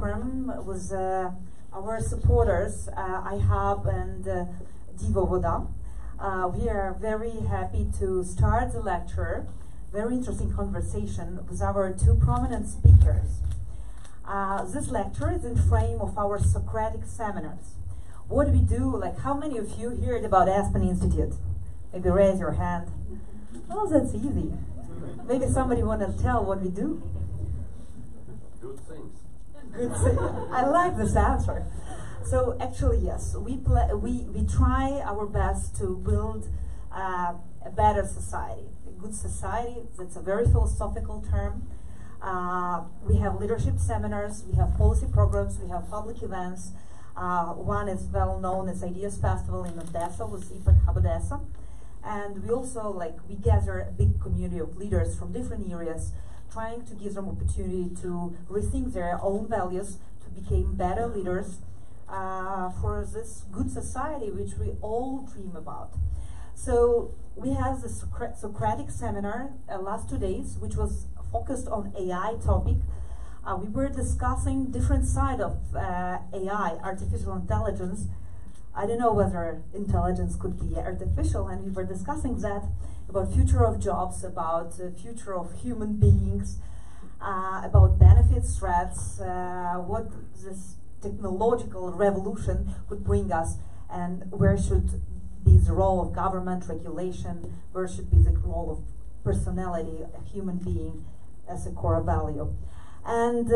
program with our supporters, IHAB and Divo Voda. We are very happy to start the lecture. Very interesting conversation with our two prominent speakers. This lecture is in frame of our Socratic seminars. What do we do? Like, how many of you heard about Aspen Institute? Maybe raise your hand. Oh, that's easy. Maybe somebody want to tell what we do? Good things. Good things. I like this answer. So actually, yes, we try our best to build a better society, a good society. That's a very philosophical term. We have leadership seminars, we have policy programs, we have public events. One is well known as Ideas Festival in Odessa with IPAC Hub Odessa. And we also, we gather a big community of leaders from different areas, trying to give them opportunity to rethink their own values, to become better leaders for this good society which we all dream about. So we have the Socratic seminar last 2 days, which was focused on AI topic. We were discussing different side of AI, artificial intelligence. I don't know whether intelligence could be artificial, and we were discussing that about future of jobs, about future of human beings, about benefits, threats, what this technological revolution would bring us, and where should be the role of government regulation, where should be the role of personality, a human being as a core value. And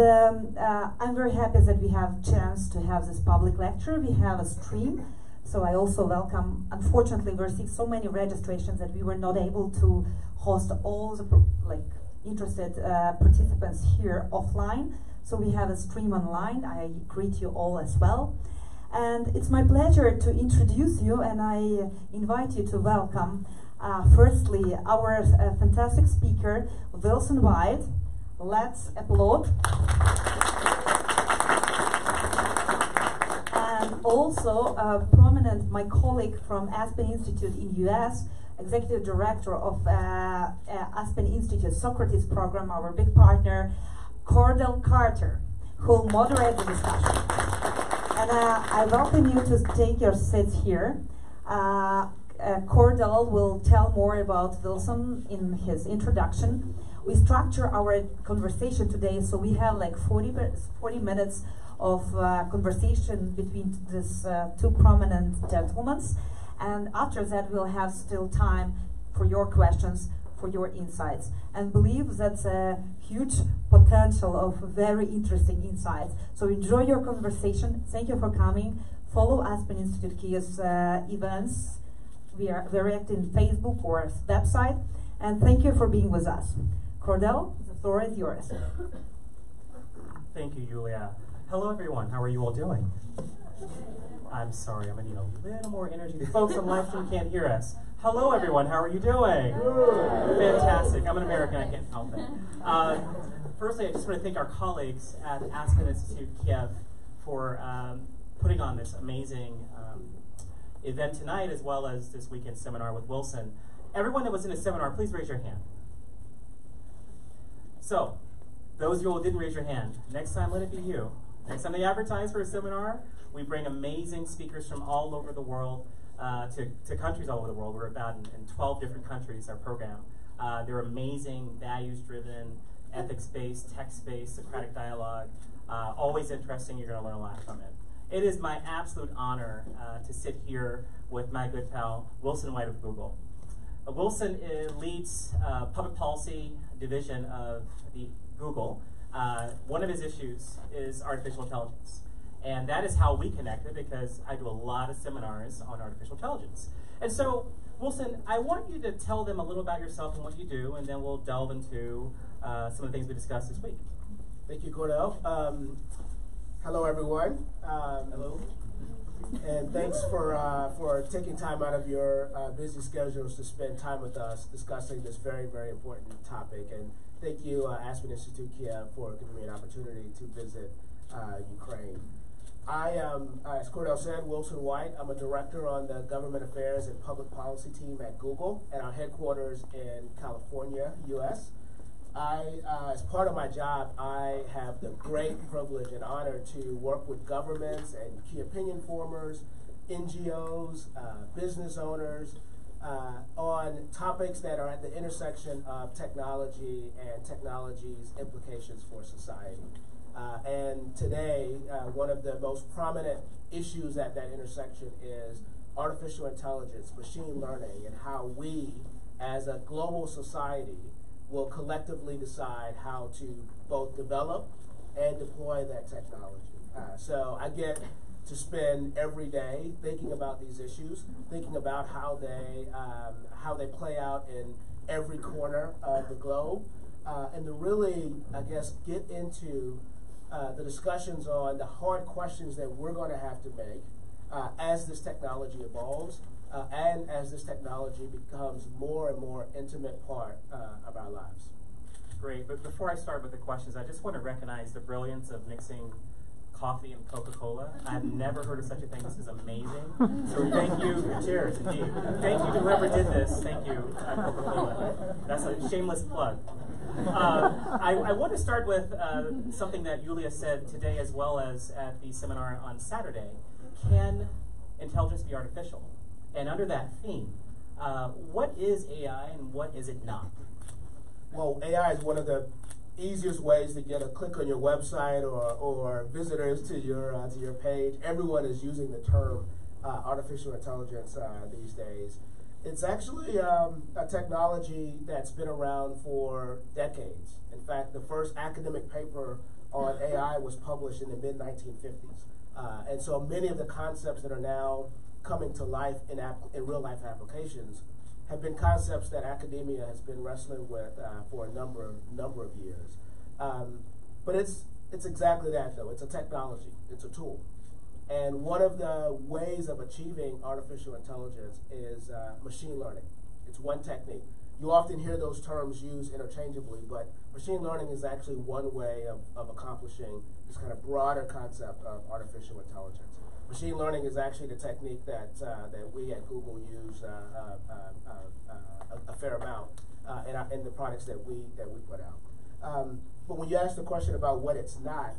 I'm very happy that we have a chance to have this public lecture. We have a stream, so I also welcome. Unfortunately, we received so many registrations that we were not able to host all the interested participants here offline. So we have a stream online. I greet you all as well. And it's my pleasure to introduce you, and I invite you to welcome, firstly, our fantastic speaker, Wilson White. Let's applaud. And also prominent, my colleague from Aspen Institute in US, Executive Director of Aspen Institute Socrates program, our big partner, Cordell Carter, who will moderate the discussion. And I welcome you to take your seats here. Cordell will tell more about Wilson in his introduction. We structure our conversation today, so we have 40 minutes of conversation between these two prominent gentlemen. And after that, we'll have still time for your questions, for your insights. And believe that's a huge potential of very interesting insights. So enjoy your conversation. Thank you for coming. Follow Aspen Institute Kiev's events. We are very active in Facebook or website. And thank you for being with us. Cordell, the floor is yours. Thank you, Julia. Hello, everyone. How are you all doing? I'm sorry, I'm going to need a little more energy. The folks on live stream can't hear us. Hello, everyone. How are you doing? Fantastic. I'm an American. I can't help it. Firstly, I just want to thank our colleagues at Aspen Institute Kiev for putting on this amazing event tonight, as well as this weekend seminar with Wilson. Everyone that was in the seminar, please raise your hand. So, those of you who didn't raise your hand, next time let it be you. Next time they advertise for a seminar, we bring amazing speakers from all over the world, to countries all over the world. We're about in 12 different countries, our program. They're amazing, values-driven, ethics-based, text-based, Socratic dialogue. Always interesting. You're going to learn a lot from it. It is my absolute honor to sit here with my good pal, Wilson White of Google. Wilson leads public policy division of the Google. One of his issues is artificial intelligence. And that is how we connected, because I do a lot of seminars on artificial intelligence. And so, Wilson, I want you to tell them a little about yourself and what you do, and then we'll delve into some of the things we discussed this week. Thank you, Cordell. Hello, everyone. Hello. And thanks for taking time out of your busy schedules to spend time with us discussing this very, very important topic. And thank you, Aspen Institute Kiev, for giving me an opportunity to visit Ukraine. I am, as Cordell said, Wilson White. I'm a director on the Government Affairs and Public Policy team at Google at our headquarters in California, US. As part of my job, I have the great privilege and honor to work with governments and key opinion formers, NGOs, business owners, on topics that are at the intersection of technology and technology's implications for society. And today, one of the most prominent issues at that intersection is artificial intelligence, machine learning, and how we, as a global society, will collectively decide how to both develop and deploy that technology. So I get to spend every day thinking about these issues, thinking about how they play out in every corner of the globe, and to really, I guess, get into the discussions on the hard questions that we're going to have to make as this technology evolves and as this technology becomes more and more intimate part of our lives. Great, but before I start with the questions, I just want to recognize the brilliance of mixing coffee and Coca-Cola. I've never heard of such a thing. This is amazing. So thank you. Cheers, indeed. Thank you to whoever did this. Thank you, Coca-Cola. That's a shameless plug. I want to start with something that Yulia said today as well as at the seminar on Saturday. Can intelligence be artificial? And under that theme, what is AI and what is it not? Well, AI is one of the easiest ways to get a click on your website or visitors to your page. Everyone is using the term artificial intelligence these days. It's actually a technology that's been around for decades. In fact, the first academic paper on AI was published in the mid-1950s. And so many of the concepts that are now coming to life in real-life applications have been concepts that academia has been wrestling with for a number of years. But it's exactly that, though. It's a technology. It's a tool. And one of the ways of achieving artificial intelligence is machine learning. It's one technique. You often hear those terms used interchangeably, but machine learning is actually one way of accomplishing this kind of broader concept of artificial intelligence. Machine learning is actually the technique that we at Google use a fair amount in the products that we put out. But when you ask the question about what it's not,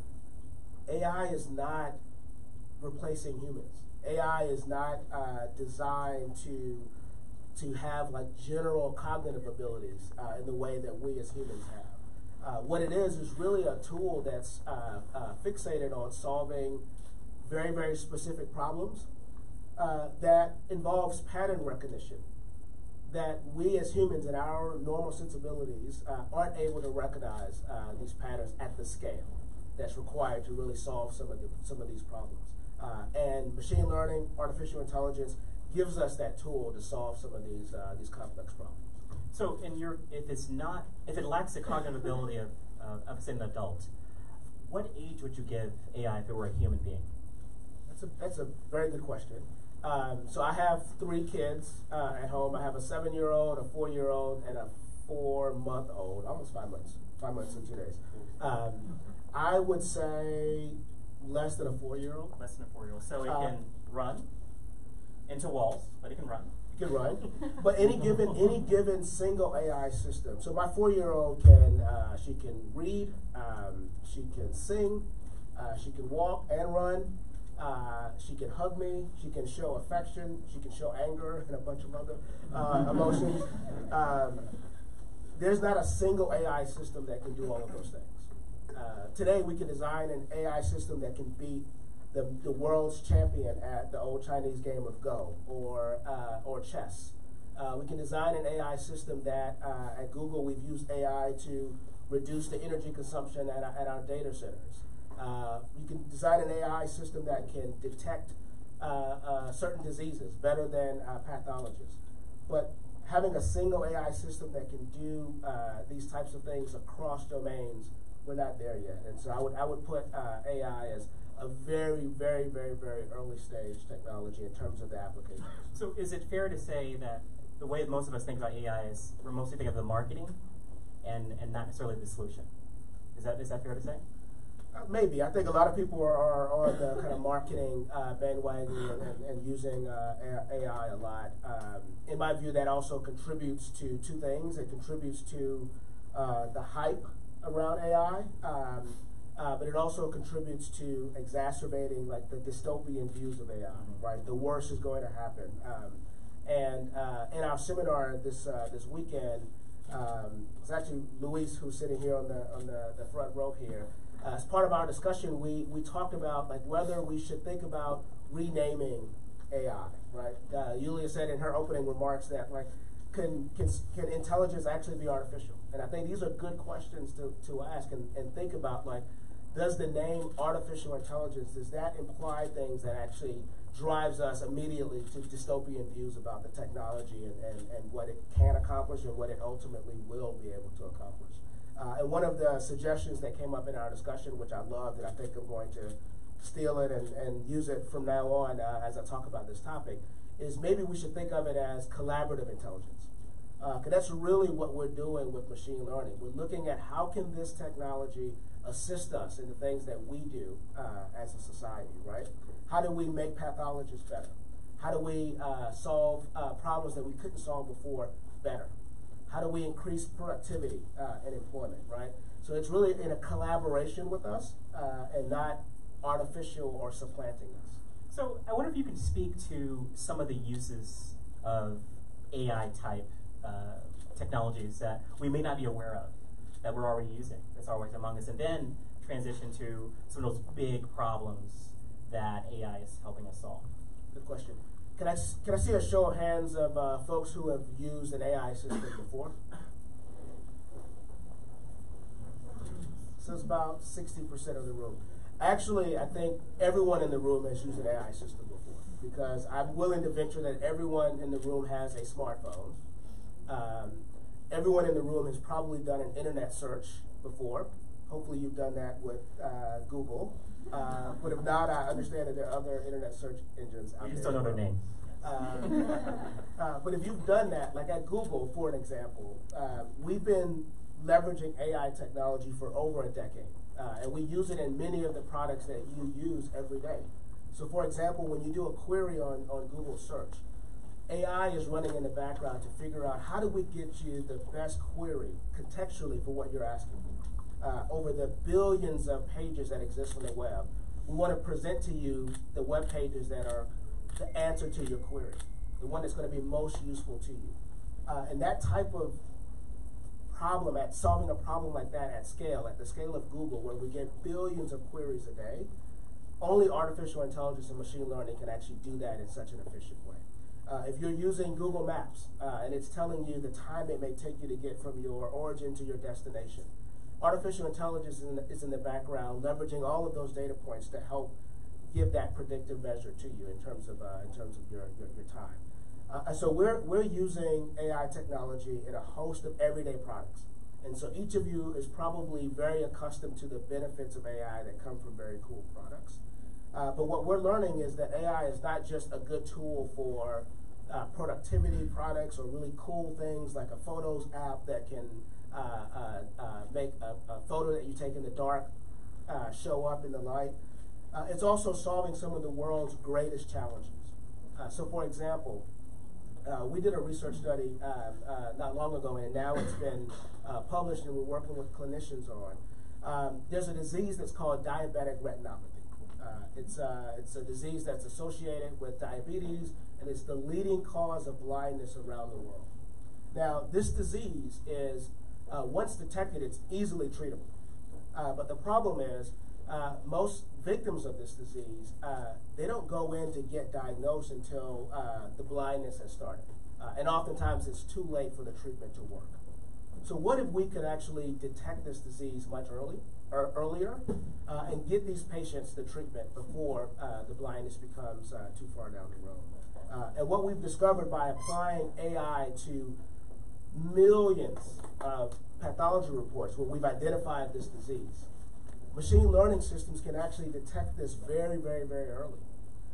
AI is not replacing humans. AI is not designed to have like general cognitive abilities in the way that we as humans have. What it is really a tool that's fixated on solving very, very specific problems that involves pattern recognition that we as humans in our normal sensibilities aren't able to recognize these patterns at the scale that's required to really solve some of these problems. And machine learning, artificial intelligence gives us that tool to solve some of these complex problems. So, if it lacks the cognitive ability of say, an adult, what age would you give AI if it were a human being? That's a very good question. So I have 3 kids at home. I have a 7-year-old, a 4-year-old, and a 4-month-old, almost 5 months. 5 months and 2 days. I would say less than a 4-year-old. Less than a 4-year-old. So it can run into walls, but it can run. It can run. But any given single AI system. So my 4-year-old can read, she can sing, she can walk and run. She can hug me, she can show affection, she can show anger and a bunch of other emotions. There's not a single AI system that can do all of those things. Today we can design an AI system that can beat the world's champion at the old Chinese game of Go or chess. We can design an AI system that at Google we've used AI to reduce the energy consumption at our data centers. You can design an AI system that can detect certain diseases better than pathologists. But having a single AI system that can do these types of things across domains, we're not there yet. And so I would put AI as a very, very, very, very early stage technology in terms of the applications. So is it fair to say that the way most of us think about AI is we're mostly thinking of the marketing and not necessarily the solution? Is that fair to say? Maybe. I think a lot of people are on the kind of marketing bandwagon and using AI a lot. In my view, that also contributes to 2 things. It contributes to the hype around AI, but it also contributes to exacerbating like the dystopian views of AI. Right, the worst is going to happen. And in our seminar this weekend, it's actually Luis who's sitting here on the front row here. As part of our discussion, we talked about like whether we should think about renaming AI. Right, Yulia said in her opening remarks that like can intelligence actually be artificial? And I think these are good questions to ask and think about. Like, does the name artificial intelligence, does that imply things that actually drives us immediately to dystopian views about the technology and what it can accomplish and what it ultimately will be able to accomplish? And one of the suggestions that came up in our discussion, which I loved, and I think I'm going to steal it and use it from now on as I talk about this topic, is maybe we should think of it as collaborative intelligence. Because that's really what we're doing with machine learning. We're looking at how can this technology assist us in the things that we do as a society, right? How do we make pathologists better? How do we solve problems that we couldn't solve before better? How do we increase productivity and employment, right? So it's really in a collaboration with us and not artificial or supplanting us. So I wonder if you can speak to some of the uses of AI type technologies that we may not be aware of, that we're already using, that's always among us, and then transition to some of those big problems that AI is helping us solve. Good question. Can I see a show of hands of folks who have used an AI system before? So it's about 60% of the room. Actually, I think everyone in the room has used an AI system before, because I'm willing to venture that everyone in the room has a smartphone. Everyone in the room has probably done an internet search before. Hopefully you've done that with Google. But if not, I understand that there are other internet search engines out there. You just don't know their name. But if you've done that, like at Google, for an example, we've been leveraging AI technology for over a decade. And we use it in many of the products that you use every day. So for example, when you do a query on Google search, AI is running in the background to figure out how do we get you the best query contextually for what you're asking for. Over the billions of pages that exist on the web, we want to present to you the web pages that are the answer to your query, the one that's going to be most useful to you. And that type of problem, at solving a problem like that at scale, at the scale of Google, where we get billions of queries a day, only artificial intelligence and machine learning can actually do that in such an efficient way. If you're using Google Maps and it's telling you the time it may take you to get from your origin to your destination, artificial intelligence is in the background, leveraging all of those data points to help give that predictive measure to you in terms of your time. And so we're using AI technology in a host of everyday products. And so each of you is probably very accustomed to the benefits of AI that come from very cool products. But what we're learning is that AI is not just a good tool for productivity products or really cool things like a Photos app that can make a photo that you take in the dark show up in the light. It's also solving some of the world's greatest challenges. So for example, we did a research study not long ago, and now it's been published and we're working with clinicians on. There's a disease that's called diabetic retinopathy. It's a disease that's associated with diabetes, and it's the leading cause of blindness around the world. Now, this disease is, once detected, it's easily treatable. But the problem is, most victims of this disease, they don't go in to get diagnosed until the blindness has started. And oftentimes, it's too late for the treatment to work. So what if we could actually detect this disease much earlier and get these patients the treatment before the blindness becomes too far down the road? And what we've discovered by applying AI to millions of pathology reports where we've identified this disease, machine learning systems can actually detect this very, very, very early.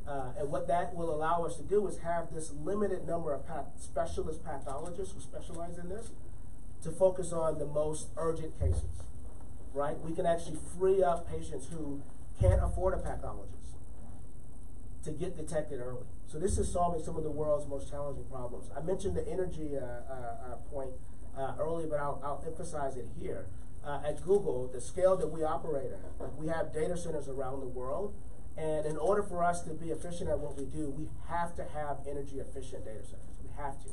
And what that will allow us to do is have this limited number of specialist pathologists who specialize in this to focus on the most urgent cases, right? We can actually free up patients who can't afford a pathologist to get detected early. So this is solving some of the world's most challenging problems. I mentioned the energy point. earlier, but I'll emphasize it here. At Google, the scale that we operate at, we have data centers around the world, and in order for us to be efficient at what we do, we have to have energy efficient data centers. We have to.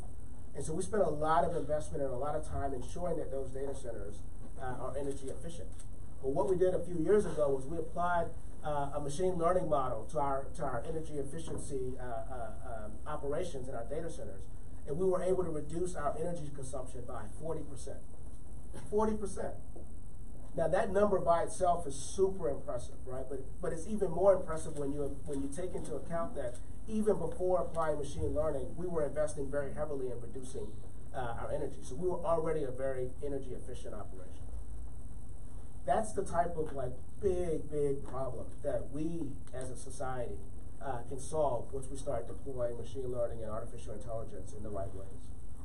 And so we spend a lot of investment and a lot of time ensuring that those data centers are energy efficient. Well, what we did a few years ago was we applied a machine learning model to our energy efficiency operations in our data centers, and we were able to reduce our energy consumption by 40%. 40%. Now that number by itself is super impressive, right? But it's even more impressive when you take into account that even before applying machine learning, we were investing very heavily in reducing our energy. So we were already a very energy efficient operation. That's the type of like big problem that we as a society can solve once we start deploying machine learning and artificial intelligence in the right ways.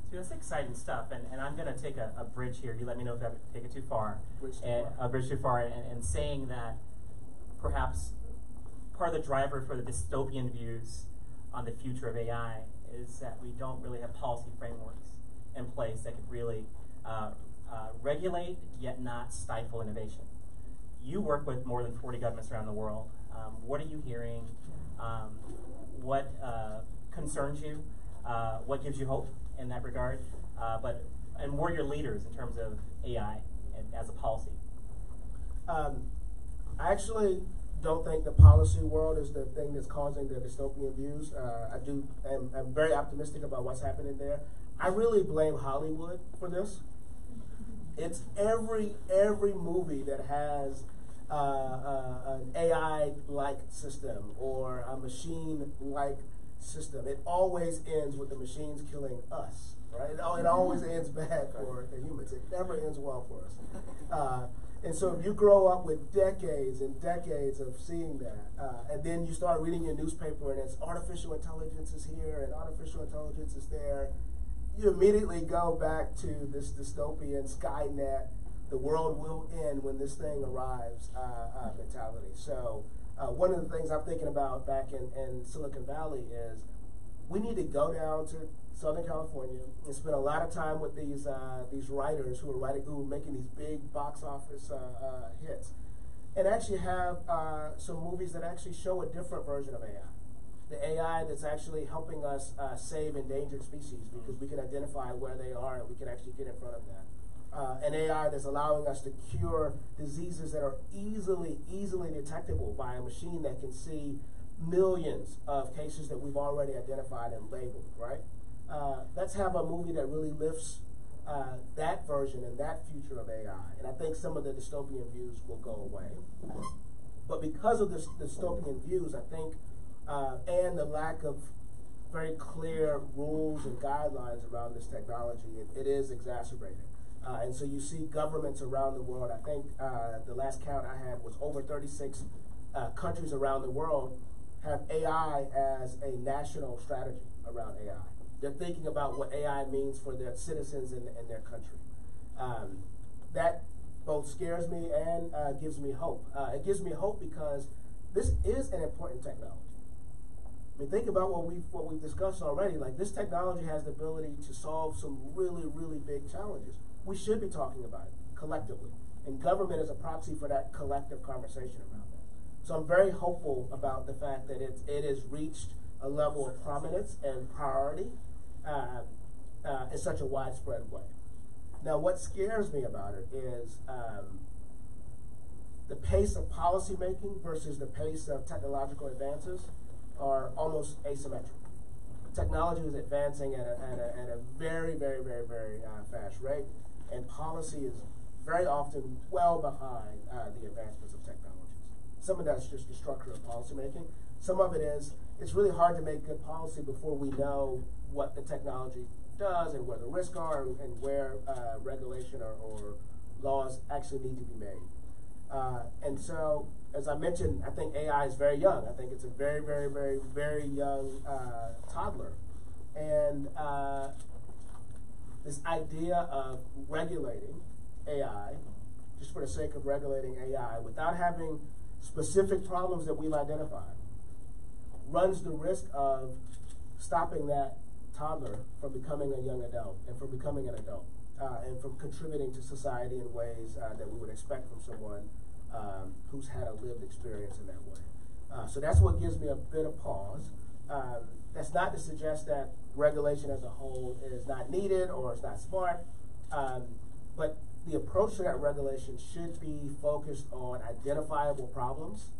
So that's exciting stuff, and I'm going to take a bridge here. You let me know if I take it too far. A bridge too far, and saying that perhaps part of the driver for the dystopian views on the future of AI is that we don't really have policy frameworks in place that could really regulate yet not stifle innovation. You work with more than 40 governments around the world. What are you hearing? What concerns you? What gives you hope in that regard? And where are your leaders in terms of AI and as a policy? I actually don't think the policy world is the thing that's causing the dystopian views. I'm very optimistic about what's happening there. I really blame Hollywood for this. It's every movie that has an AI-like system or a machine-like system. It always ends with the machines killing us, right? It always ends bad for the humans. It never ends well for us. And so if you grow up with decades and decades of seeing that, and then you start reading your newspaper and it's artificial intelligence is here and artificial intelligence is there, you immediately go back to this dystopian Skynet, the world will end when this thing arrives mentality. So one of the things I'm thinking about back in Silicon Valley is we need to go down to Southern California and spend a lot of time with these writers who are making these big box office hits, and actually have some movies that actually show a different version of AI. The AI that's actually helping us save endangered species because we can identify where they are and we can actually get in front of them. An AI that's allowing us to cure diseases that are easily detectable by a machine that can see millions of cases that we've already identified and labeled, right? Let's have a movie that really lifts that version and that future of AI. And I think some of the dystopian views will go away. But because of this dystopian views, I think, and the lack of very clear rules and guidelines around this technology, it is exacerbated. And so you see governments around the world, I think the last count I had was over 36 countries around the world have AI as a national strategy around AI. They're thinking about what AI means for their citizens in their country. That both scares me and gives me hope. It gives me hope because this is an important technology. I mean, think about what we've discussed already. Like, this technology has the ability to solve some really big challenges. We should be talking about it collectively, and government is a proxy for that collective conversation around that. So I'm very hopeful about the fact that it has reached a level of prominence and priority in such a widespread way. Now, what scares me about it is the pace of policy making versus the pace of technological advances are almost asymmetrical. Technology is advancing at a very fast rate, and policy is very often well behind the advancements of technologies. Some of that's just the structure of policymaking. Some of it is, it's really hard to make good policy before we know what the technology does and where the risks are and where regulation or laws actually need to be made. And so, as I mentioned, I think AI is very young. I think it's a very young toddler. And this idea of regulating AI, just for the sake of regulating AI, without having specific problems that we've identified, runs the risk of stopping that toddler from becoming a young adult and from becoming an adult. and from contributing to society in ways that we would expect from someone who's had a lived experience in that way. So that's what gives me a bit of pause. That's not to suggest that regulation as a whole is not needed or it's not smart, but the approach to that regulation should be focused on identifiable problems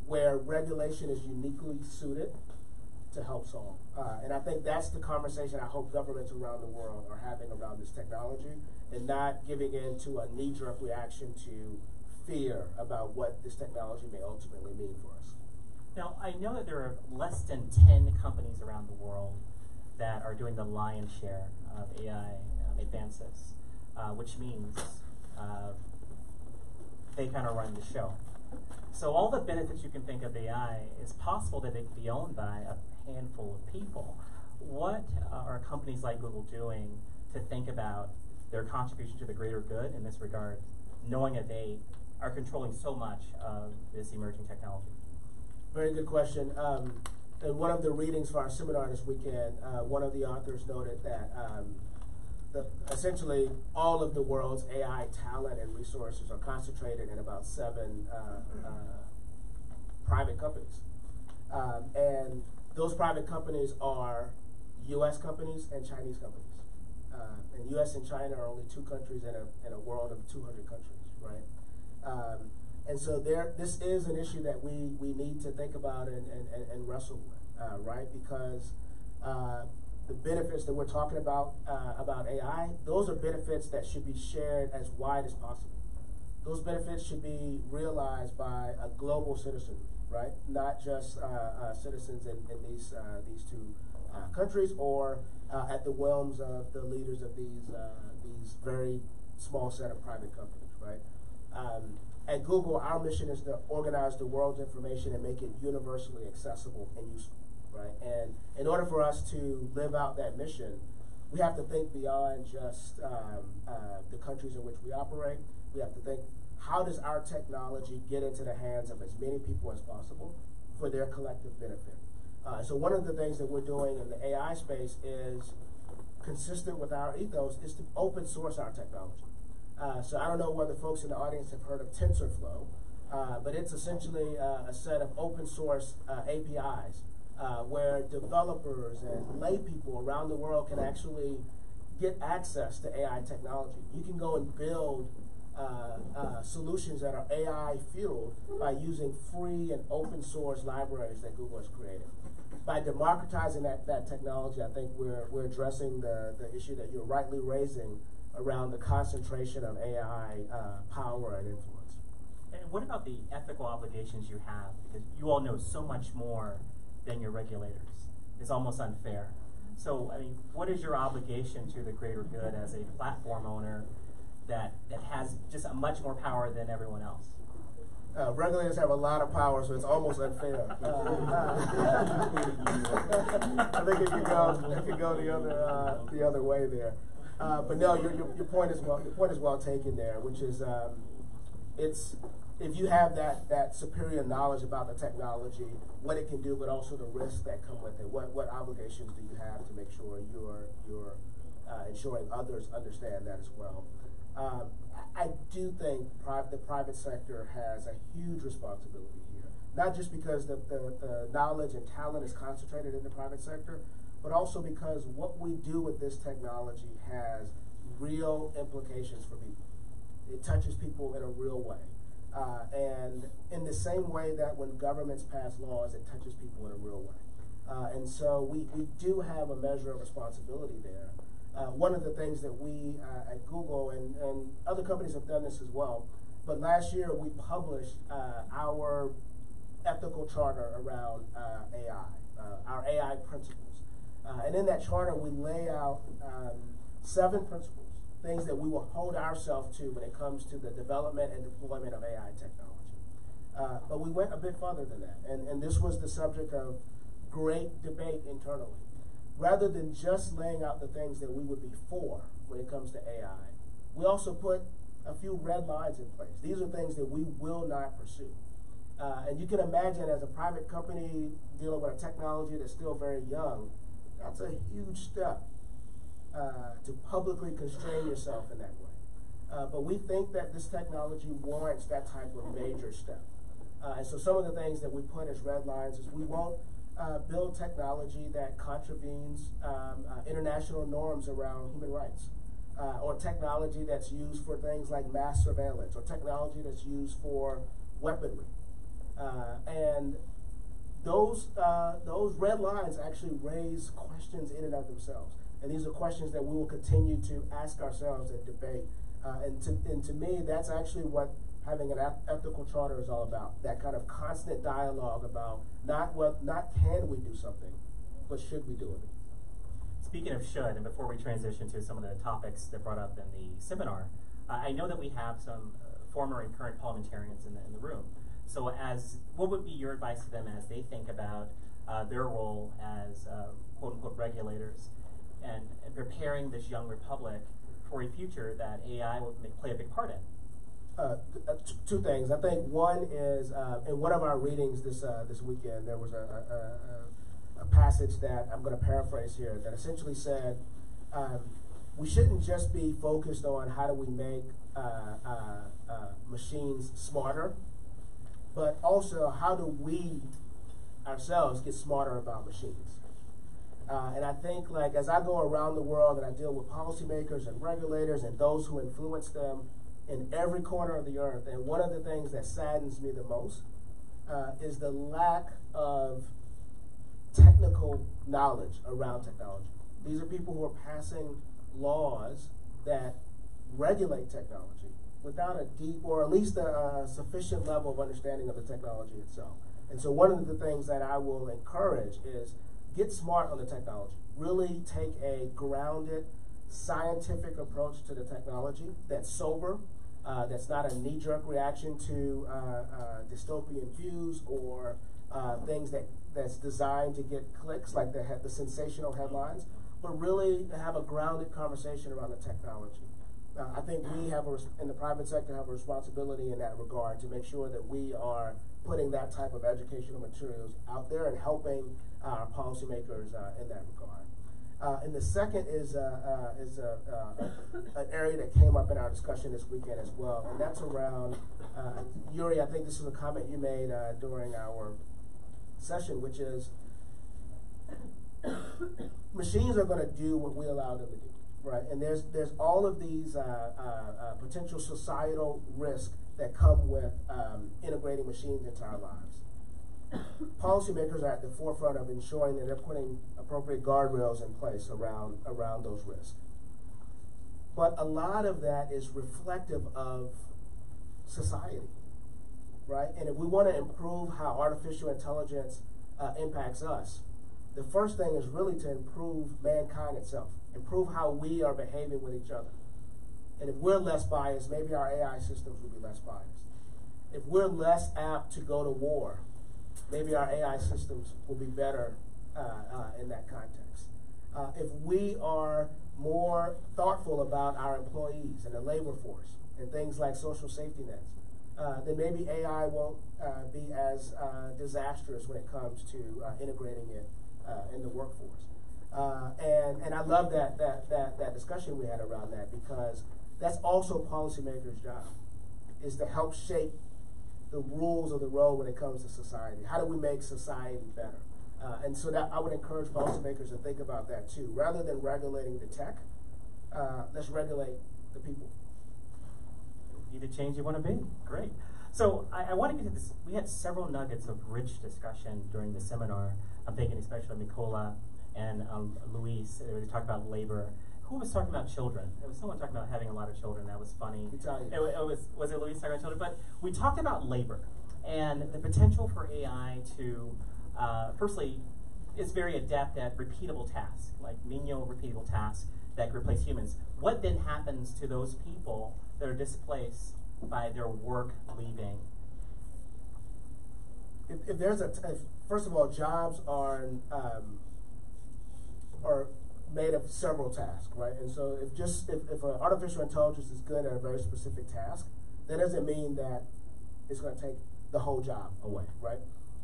where regulation is uniquely suited to help solve. And I think that's the conversation I hope governments around the world are having around this technology, and not giving in to a knee-jerk reaction to fear about what this technology may ultimately mean for us. Now, I know that there are less than 10 companies around the world that are doing the lion's share of AI advances, which means they kind of run the show. So all the benefits you can think of AI, it's possible that they could be owned by a handful of people. What are companies like Google doing to think about their contribution to the greater good in this regard, knowing that they are controlling so much of this emerging technology? Very good question. In one of the readings for our seminar this weekend, one of the authors noted that essentially all of the world's AI talent and resources are concentrated in about 7 private companies. And those private companies are U.S. companies and Chinese companies. And U.S. and China are only 2 countries in a world of 200 countries, right? And so this is an issue that we need to think about and wrestle with, right? Because the benefits that we're talking about AI, those are benefits that should be shared as wide as possible. Those benefits should be realized by a global citizen, right? Not just citizens in these 2 countries, or at the whims of the leaders of these very small set of private companies, right? At Google, our mission is to organize the world's information and make it universally accessible and useful, right? And in order for us to live out that mission, we have to think beyond just the countries in which we operate. We have to think, how does our technology get into the hands of as many people as possible for their collective benefit? So one of the things that we're doing in the AI space is consistent with our ethos is to open source our technology. So I don't know whether folks in the audience have heard of TensorFlow, but it's essentially a set of open source APIs where developers and lay people around the world can actually get access to AI technology. You can go and build solutions that are AI fueled by using free and open source libraries that Google has created. By democratizing that technology, I think we're addressing the issue that you're rightly raising around the concentration of AI power and influence. And what about the ethical obligations you have? Because you all know so much more than your regulators. It's almost unfair. So, I mean, what is your obligation to the greater good as a platform owner that has just a much more power than everyone else? Regulators have a lot of power, so it's almost unfair. I think it could go the other way there. But no, your point is well taken there, which is it's if you have that superior knowledge about the technology, what it can do, but also the risks that come with it. What obligations do you have to make sure you're ensuring others understand that as well? I do think the private sector has a huge responsibility here, not just because the knowledge and talent is concentrated in the private sector, but also because what we do with this technology has real implications for people. It touches people in a real way. And in the same way that when governments pass laws, it touches people in a real way. And so we do have a measure of responsibility there. One of the things that we at Google and other companies have done this as well, but last year we published our ethical charter around AI, our AI principles. And in that charter, we lay out 7 principles, things that we will hold ourselves to when it comes to the development and deployment of AI technology. But we went a bit further than that, and this was the subject of great debate internally. Rather than just laying out the things that we would be for when it comes to AI, we also put a few red lines in place. These are things that we will not pursue. And you can imagine, as a private company dealing with a technology that's still very young, that's a huge step to publicly constrain yourself in that way. But we think that this technology warrants that type of major step. And so some of the things that we put as red lines is we won't build technology that contravenes international norms around human rights, or technology that's used for things like mass surveillance, or technology that's used for weaponry. And those red lines actually raise questions in and of themselves. And these are questions that we will continue to ask ourselves and debate. And to me, that's actually what having an ethical charter is all about. That kind of constant dialogue about not can we do something, but should we do it? Speaking of should, and before we transition to some of the topics that brought up in the seminar, I know that we have some former and current parliamentarians in the room. So what would be your advice to them as they think about their role as quote-unquote regulators and preparing this young republic for a future that AI will play a big part in? Two things. I think one is in one of our readings this weekend, there was a passage that I'm going to paraphrase here that essentially said we shouldn't just be focused on how do we make machines smarter, but also how do we ourselves get smarter about machines. And I think, like, as I go around the world and I deal with policymakers and regulators and those who influence them in every corner of the earth, and one of the things that saddens me the most is the lack of technical knowledge around technology. These are people who are passing laws that regulate technology without a deep, or at least a sufficient level of understanding of the technology itself. And so one of the things that I will encourage is get smart on the technology. Really take a grounded, scientific approach to the technology that's sober, that's not a knee-jerk reaction to dystopian views or things that's designed to get clicks, like the sensational headlines, but really have a grounded conversation around the technology. I think we have, in the private sector, have a responsibility in that regard to make sure that we are putting that type of educational materials out there and helping our policymakers in that regard. And the second is an area that came up in our discussion this weekend as well, and that's around, Yuri, I think this is a comment you made during our session, which is machines are going to do what we allow them to do, right? And there's all of these potential societal risks that come with integrating machines into our lives. Policymakers are at the forefront of ensuring that they're putting appropriate guardrails in place around those risks. But a lot of that is reflective of society, right? And if we want to improve how artificial intelligence impacts us, the first thing is really to improve mankind itself, improve how we are behaving with each other. And if we're less biased, maybe our AI systems will be less biased. If we're less apt to go to war, maybe our AI systems will be better in that context. If we are more thoughtful about our employees and the labor force and things like social safety nets, then maybe AI won't be as disastrous when it comes to integrating it in the workforce. And I love that discussion we had around that, because that's also policymakers' job, is to help shape the rules of the road when it comes to society. How do we make society better? And so that I would encourage policymakers to think about that too. Rather than regulating the tech, let's regulate the people. Be the change you want to be. Great. So I want to get to this. We had several nuggets of rich discussion during the seminar. I'm thinking especially Nicola and Luis. They were talking about labor. Who was talking about children? There was someone talking about having a lot of children. That was funny. Italian. Was it Luis talking about children? But we talked about labor and the potential for AI to, firstly, it's very adept at repeatable tasks, like menial repeatable tasks that can replace humans. What then happens to those people that are displaced by their work leaving? If there's first of all, jobs are made of several tasks, right? And so if artificial intelligence is good at a very specific task, that doesn't mean that it's going to take the whole job away, right?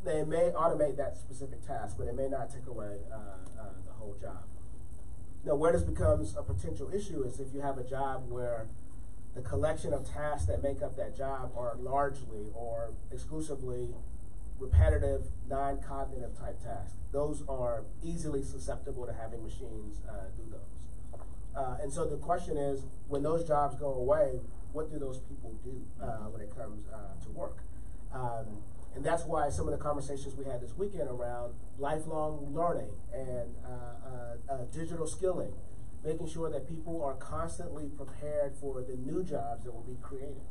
They may automate that specific task, but it may not take away the whole job. Now, where this becomes a potential issue is if you have a job where the collection of tasks that make up that job are largely or exclusively repetitive, non-cognitive type tasks. Those are easily susceptible to having machines do those. And so the question is, when those jobs go away, what do those people do when it comes to work? And that's why some of the conversations we had this weekend around lifelong learning and digital skilling, making sure that people are constantly prepared for the new jobs that will be created.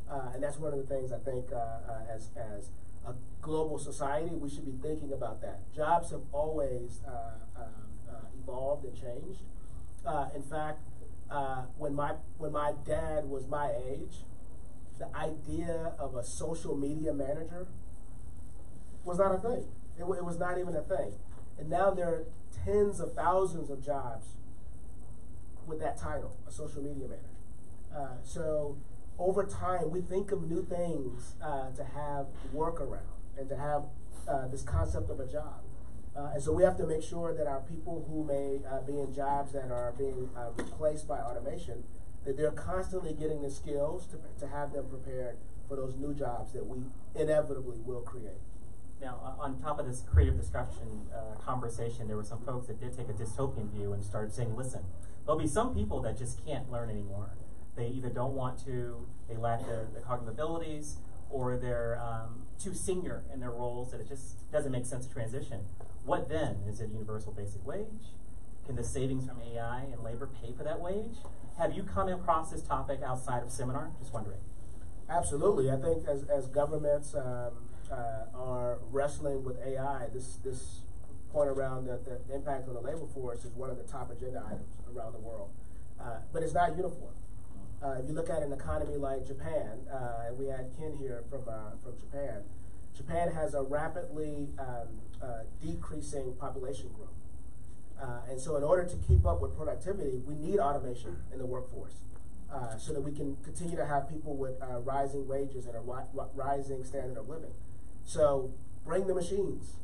And that's one of the things I think as a global society, we should be thinking about that. Jobs have always evolved and changed. In fact, when my dad was my age, the idea of a social media manager was not a thing. It was not even a thing. And now there are tens of thousands of jobs with that title, a social media manager. So over time, we think of new things to have work around and to have this concept of a job. And so we have to make sure that our people who may be in jobs that are being replaced by automation, that they're constantly getting the skills to have them prepared for those new jobs that we inevitably will create. Now, on top of this creative destruction conversation, there were some folks that did take a dystopian view and started saying, listen, there'll be some people that just can't learn anymore. They either don't want to, they lack the cognitive abilities, or they're too senior in their roles that it just doesn't make sense to transition. What then? Is it universal basic wage? Can the savings from AI and labor pay for that wage? Have you come across this topic outside of seminar? Just wondering. Absolutely. I think as governments are wrestling with AI, this point around the impact on the labor force is one of the top agenda items around the world. But it's not uniform. If you look at an economy like Japan, and we had Ken here from Japan, Japan has a rapidly decreasing population growth. And so in order to keep up with productivity, we need automation in the workforce so that we can continue to have people with rising wages and a rising standard of living. So bring the machines.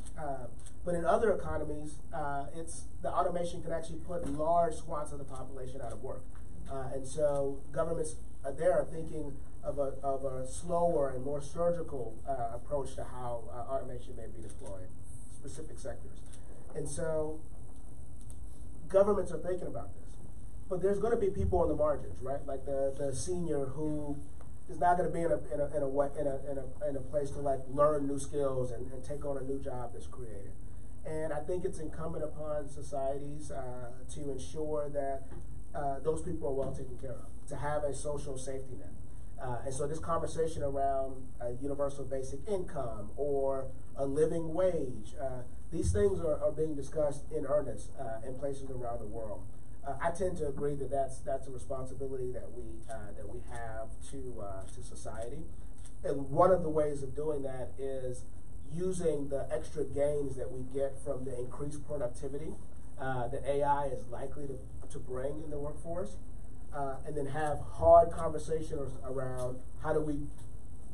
But in other economies, the automation can actually put large swaths of the population out of work. And so governments are thinking of a slower and more surgical approach to how automation may be deployed, specific sectors. And so governments are thinking about this. But there's going to be people on the margins, right? Like the senior who is not going to be in a place to like learn new skills and take on a new job that's created. And I think it's incumbent upon societies to ensure that those people are well taken care of, to have a social safety net. And so this conversation around universal basic income or a living wage, these things are being discussed in earnest in places around the world. I tend to agree that that's a responsibility that we have to society. And one of the ways of doing that is using the extra gains that we get from the increased productivity that AI is likely to bring in the workforce, and then have hard conversations around how do we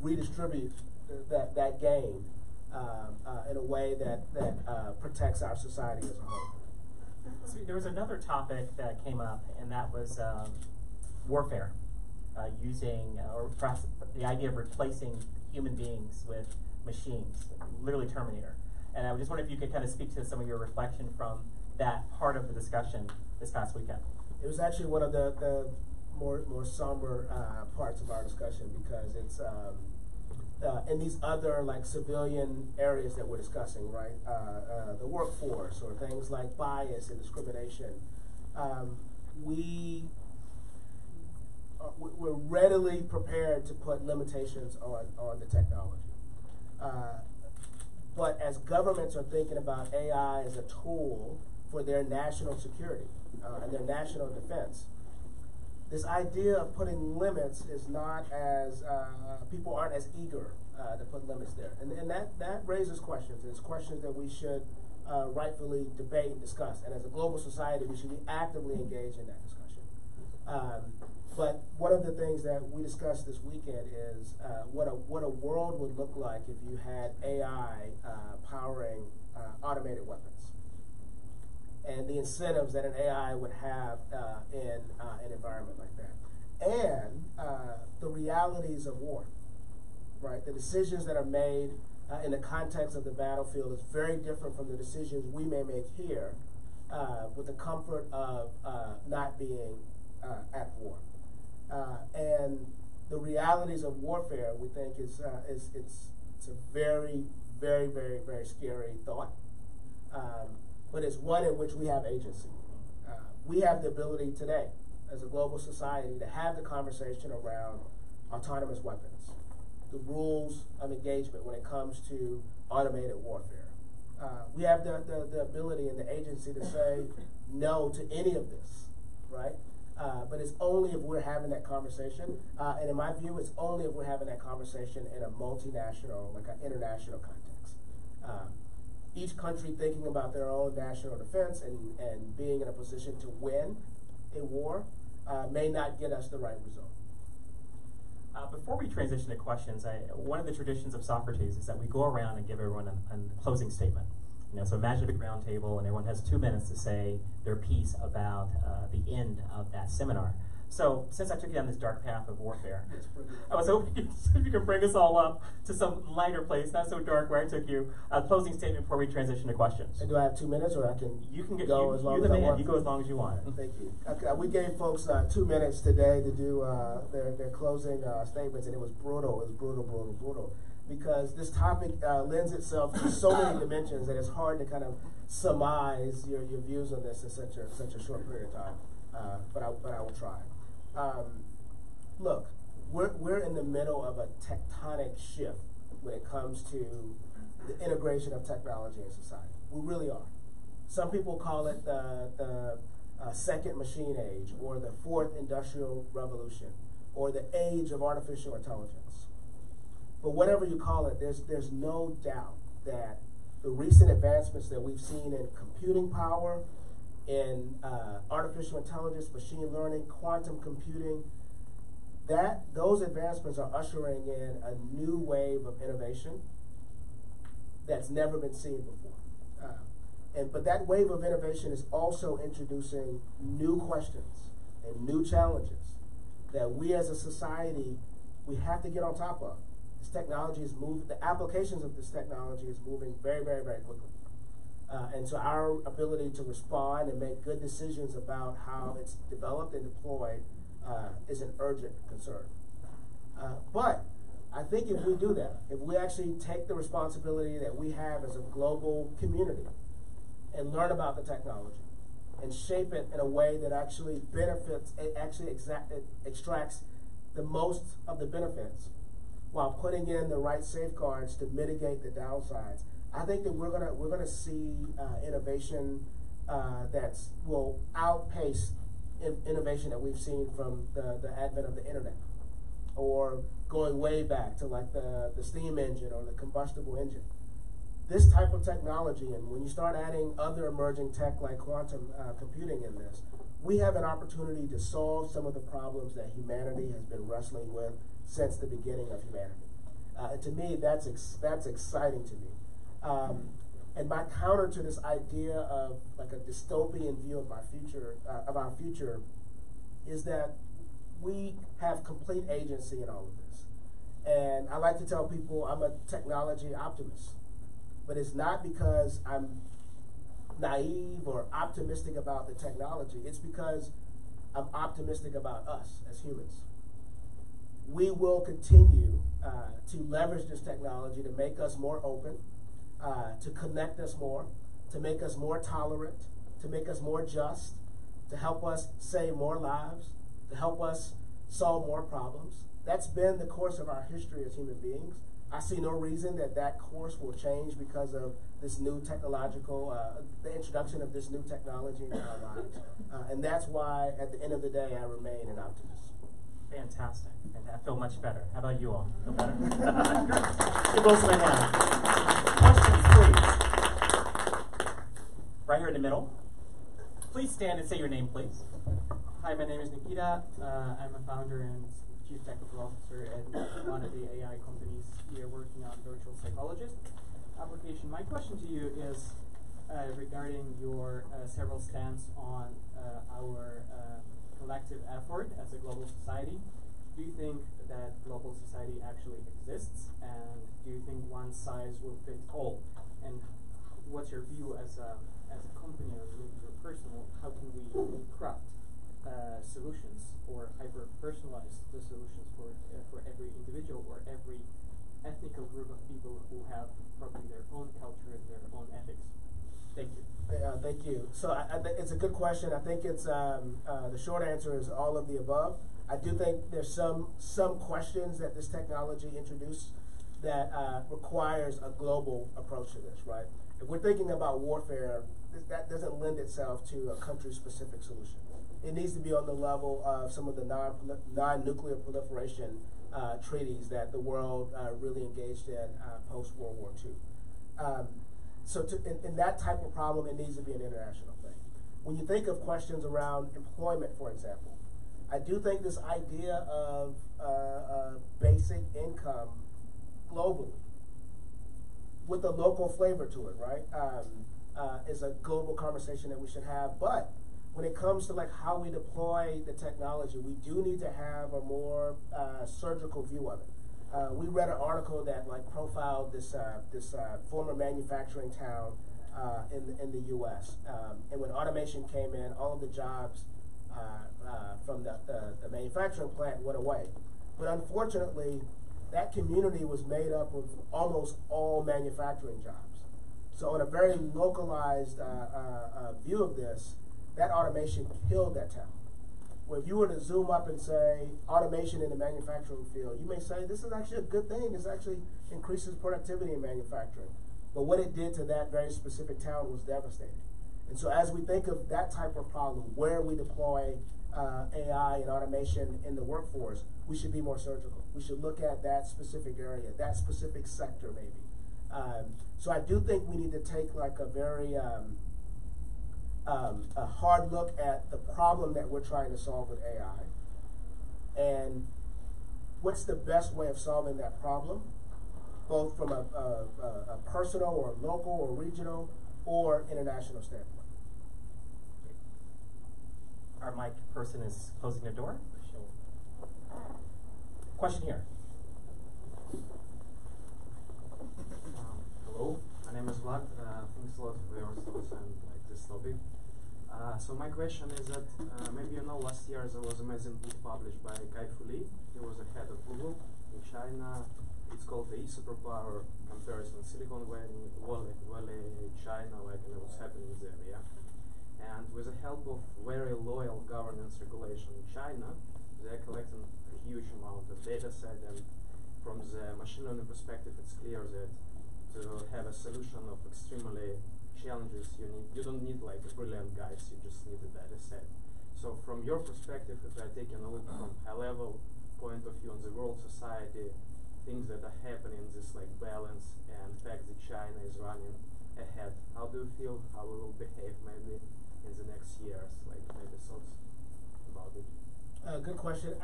redistribute that gain in a way that protects our society as a whole. So there was another topic that came up, and that was warfare, using or perhaps the idea of replacing human beings with machines, literally Terminator. And I just wonder if you could kind of speak to some of your reflection from that part of the discussion this past weekend. It was actually one of the more somber parts of our discussion, because it's in these other like civilian areas that we're discussing, right? The workforce or things like bias and discrimination. We're readily prepared to put limitations on the technology. But as governments are thinking about AI as a tool for their national security and their national defense, this idea of putting limits is not as, people aren't as eager to put limits there. And that raises questions. It's questions that we should rightfully debate and discuss. And as a global society, we should be actively engaged in that discussion. But one of the things that we discussed this weekend is what a world would look like if you had AI powering automated weapons. and the incentives that an AI would have in an environment like that. And the realities of war, right? The decisions that are made in the context of the battlefield is very different from the decisions we may make here with the comfort of not being at war. And the realities of warfare, we think, it's a very, very, very, very scary thought. But it's one in which we have agency. We have the ability today, as a global society, to have the conversation around autonomous weapons, the rules of engagement when it comes to automated warfare. We have the ability and the agency to say no to any of this, right? But it's only if we're having that conversation, and in my view, it's only if we're having that conversation in a multinational, like an international context. Each country thinking about their own national defense and being in a position to win a war may not get us the right result. Before we transition to questions, one of the traditions of Socrates is that we go around and give everyone a closing statement. So imagine a big round table, and everyone has 2 minutes to say their piece about the end of that seminar. So since I took you down this dark path of warfare, I was hoping you could bring us all up to some lighter place, not so dark where I took you. A closing statement before we transition to questions. And do I have 2 minutes, or I can go as long you're as the I man. want? You go as long as you want. Thank you. Okay, we gave folks 2 minutes today to do their closing statements, and it was brutal. It was brutal. Because this topic lends itself to so many dimensions that it's hard to kind of surmise your views on this in such a short period of time. But I will try. Look, we're in the middle of a tectonic shift when it comes to the integration of technology in society. We really are. Some people call it the second machine age, or the fourth industrial revolution, or the age of artificial intelligence. But whatever you call it, there's no doubt that the recent advancements that we've seen in computing power, in artificial intelligence, machine learning, quantum computing, those advancements are ushering in a new wave of innovation that's never been seen before. But that wave of innovation is also introducing new questions and new challenges that we as a society, we have to get on top of. This technology is moving, the applications of this technology is moving very, very, very quickly. And so our ability to respond and make good decisions about how it's developed and deployed is an urgent concern. But I think if we do that, if we actually take the responsibility that we have as a global community and learn about the technology and shape it in a way that actually benefits, it actually extracts the most of the benefits while putting in the right safeguards to mitigate the downsides, I think that we're gonna see innovation that will outpace innovation that we've seen from the advent of the internet, or going way back to like the steam engine or the combustible engine. This type of technology, and when you start adding other emerging tech like quantum computing in this, we have an opportunity to solve some of the problems that humanity has been wrestling with since the beginning of humanity. And to me, that's exciting to me. And my counter to this idea of like a dystopian view of our future, is that we have complete agency in all of this. And I like to tell people I'm a technology optimist, but it's not because I'm naive or optimistic about the technology. It's because I'm optimistic about us as humans. We will continue to leverage this technology to make us more open, to connect us more, to make us more tolerant, to make us more just, to help us save more lives, to help us solve more problems. That's been the course of our history as human beings. I see no reason that course will change because of this new technological, the introduction of this new technology into our lives. And that's why, at the end of the day, I remain an optimist. Fantastic. And I feel much better. How about you all? Feel better? Give both my hand. Questions, please. Right here in the middle. Please stand and say your name, please. Hi, my name is Nikita. I'm a founder and chief technical officer at one of the AI companies here working on virtual psychologist application. My question to you is, regarding your several stance on our collective effort as a global society. Do you think that global society actually exists, and do you think one size will fit all? And what's your view as a company or your personal? How can we craft solutions or hyper-personalize the solutions for every individual or every ethnical group of people who have probably their own culture and their own ethics? Thank you. Thank you. So it's a good question. I think it's the short answer is all of the above. I do think there's some questions that this technology introduced that requires a global approach to this, right? If we're thinking about warfare, that doesn't lend itself to a country-specific solution. It needs to be on the level of some of the non-nuclear proliferation treaties that the world really engaged in post-World War II. So in that type of problem, it needs to be an international thing. When you think of questions around employment, for example, I do think this idea of basic income globally, with a local flavor to it, right, is a global conversation that we should have. But when it comes to like how we deploy the technology, we do need to have a more surgical view of it. We read an article that like profiled this former manufacturing town in the U.S. And when automation came in, all of the jobs from the manufacturing plant went away. But unfortunately, that community was made up of almost all manufacturing jobs. So on a very localized view of this, that automation killed that town. Where if you were to zoom up and say automation in the manufacturing field, you may say this is actually a good thing. This actually increases productivity in manufacturing. But what it did to that very specific town was devastating. And so as we think of that type of problem, where we deploy AI and automation in the workforce, we should be more surgical. We should look at that specific area, that specific sector maybe. So I do think we need to take like a very a hard look at the problem that we're trying to solve with AI and what's the best way of solving that problem, both from a personal or local or regional or international standpoint. Our mic person is closing the door. Question here. Hello, my name is Vlad. Thanks a lot for your thoughts and like this topic. So my question is that maybe you know last year there was an amazing book published by Kai Fu Lee. He was the head of Google in China. It's called the E-Superpower Comparison, Silicon Valley, China, like and what's happening there, yeah. And with the help of very loyal governance regulation in China, they're collecting a huge amount of data set, and from the machine learning perspective, it's clear that to have a solution of extremely challenges, you don't need like a brilliant guys, you just need a data set. So from your perspective, if I take a look from a level point of view on the world society, things that are happening, this like balance and fact that China is running ahead, how do you feel how we will behave maybe in the next years, like maybe thoughts about it? Good question.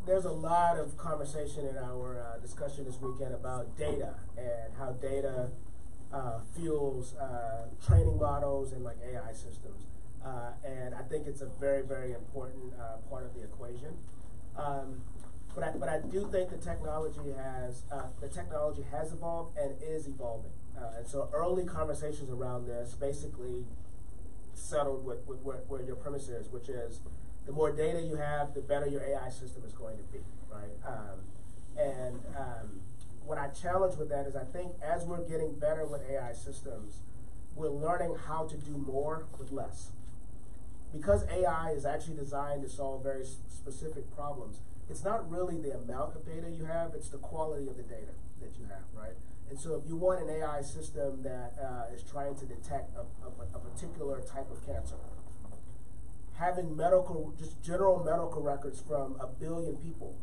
There's a lot of conversation in our discussion this weekend about data and how data fuels training models and like AI systems. And I think it's a very, very important part of the equation. But I do think the technology has evolved and is evolving. And so early conversations around this basically settled with where your premise is, which is the more data you have, the better your AI system is going to be, right? What I challenge with that is I think as we're getting better with AI systems, we're learning how to do more with less. Because AI is actually designed to solve very specific problems, it's not really the amount of data you have, it's the quality of the data that you have, right? And so if you want an AI system that is trying to detect a particular type of cancer, having just general medical records from 1 billion people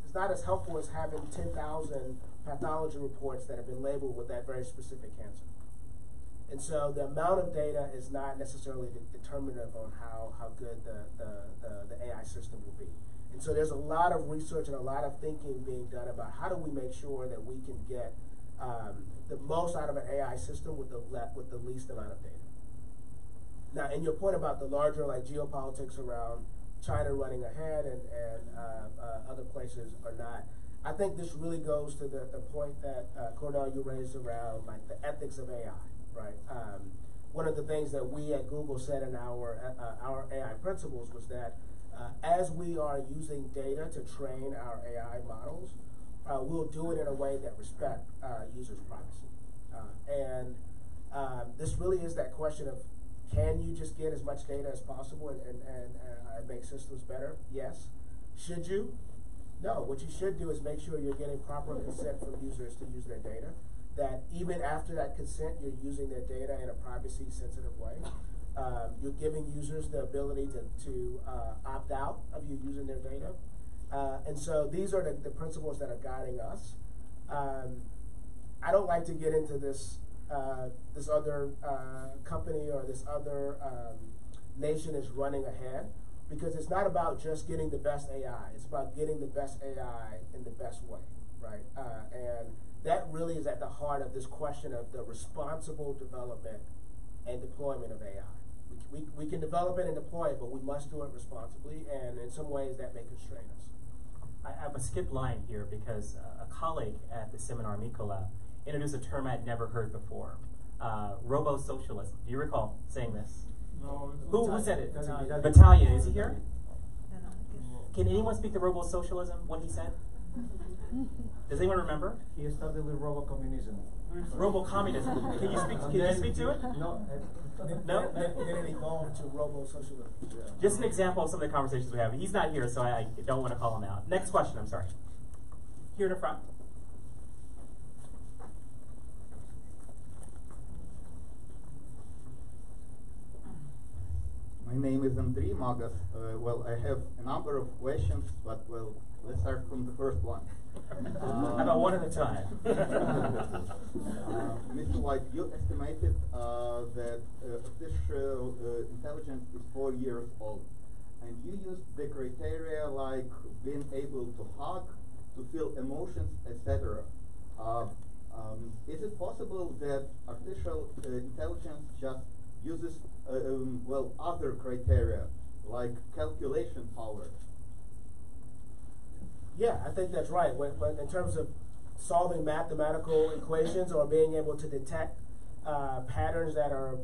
is not as helpful as having 10,000 pathology reports that have been labeled with that very specific cancer. And so the amount of data is not necessarily determinative on how good the AI system will be. And so there's a lot of research and a lot of thinking being done about how do we make sure that we can get the most out of an AI system with the least amount of data. Now, in your point about the larger like geopolitics around China running ahead and other places are not, I think this really goes to the point that Cordell, you raised around like the ethics of AI, right? One of the things that we at Google said in our AI principles was that as we are using data to train our AI models, we'll do it in a way that respect users' privacy. This really is that question of, can you just get as much data as possible and make systems better? Yes. Should you? No. What you should do is make sure you're getting proper consent from users to use their data, that even after that consent, you're using their data in a privacy-sensitive way. You're giving users the ability to opt out of you using their data. And so these are the principles that are guiding us. I don't like to get into this other company or this other nation is running ahead, because it's not about just getting the best AI. It's about getting the best AI in the best way, right? And that really is at the heart of this question of the responsible development and deployment of AI. We can develop it and deploy it, but we must do it responsibly, and in some ways that may constrain us. I have a skip line here because a colleague at the seminar, Mikola, introduced a term I'd never heard before, Robo socialism. Do you recall saying this? No. Who said it? Battalion. Is he here? Can anyone speak to Robo socialism, what he said? Does anyone remember? He started with Robo communism. Robo communism. Can you speak to it? No. No? Then it evolved to Robo socialism. Yeah. Just an example of some of the conversations we have. He's not here, so I don't want to call him out. Next question, I'm sorry. Here in the front. My name is Andrei Magas. Well, I have a number of questions, but well, let's start from the first one. How about one at a time? Mr. White, you estimated that artificial intelligence is 4 years old, and you used the criteria like being able to hug, to feel emotions, etc. Is it possible that artificial intelligence just uses well, other criteria like calculation power? Yeah, I think that's right. When in terms of solving mathematical equations or being able to detect patterns that are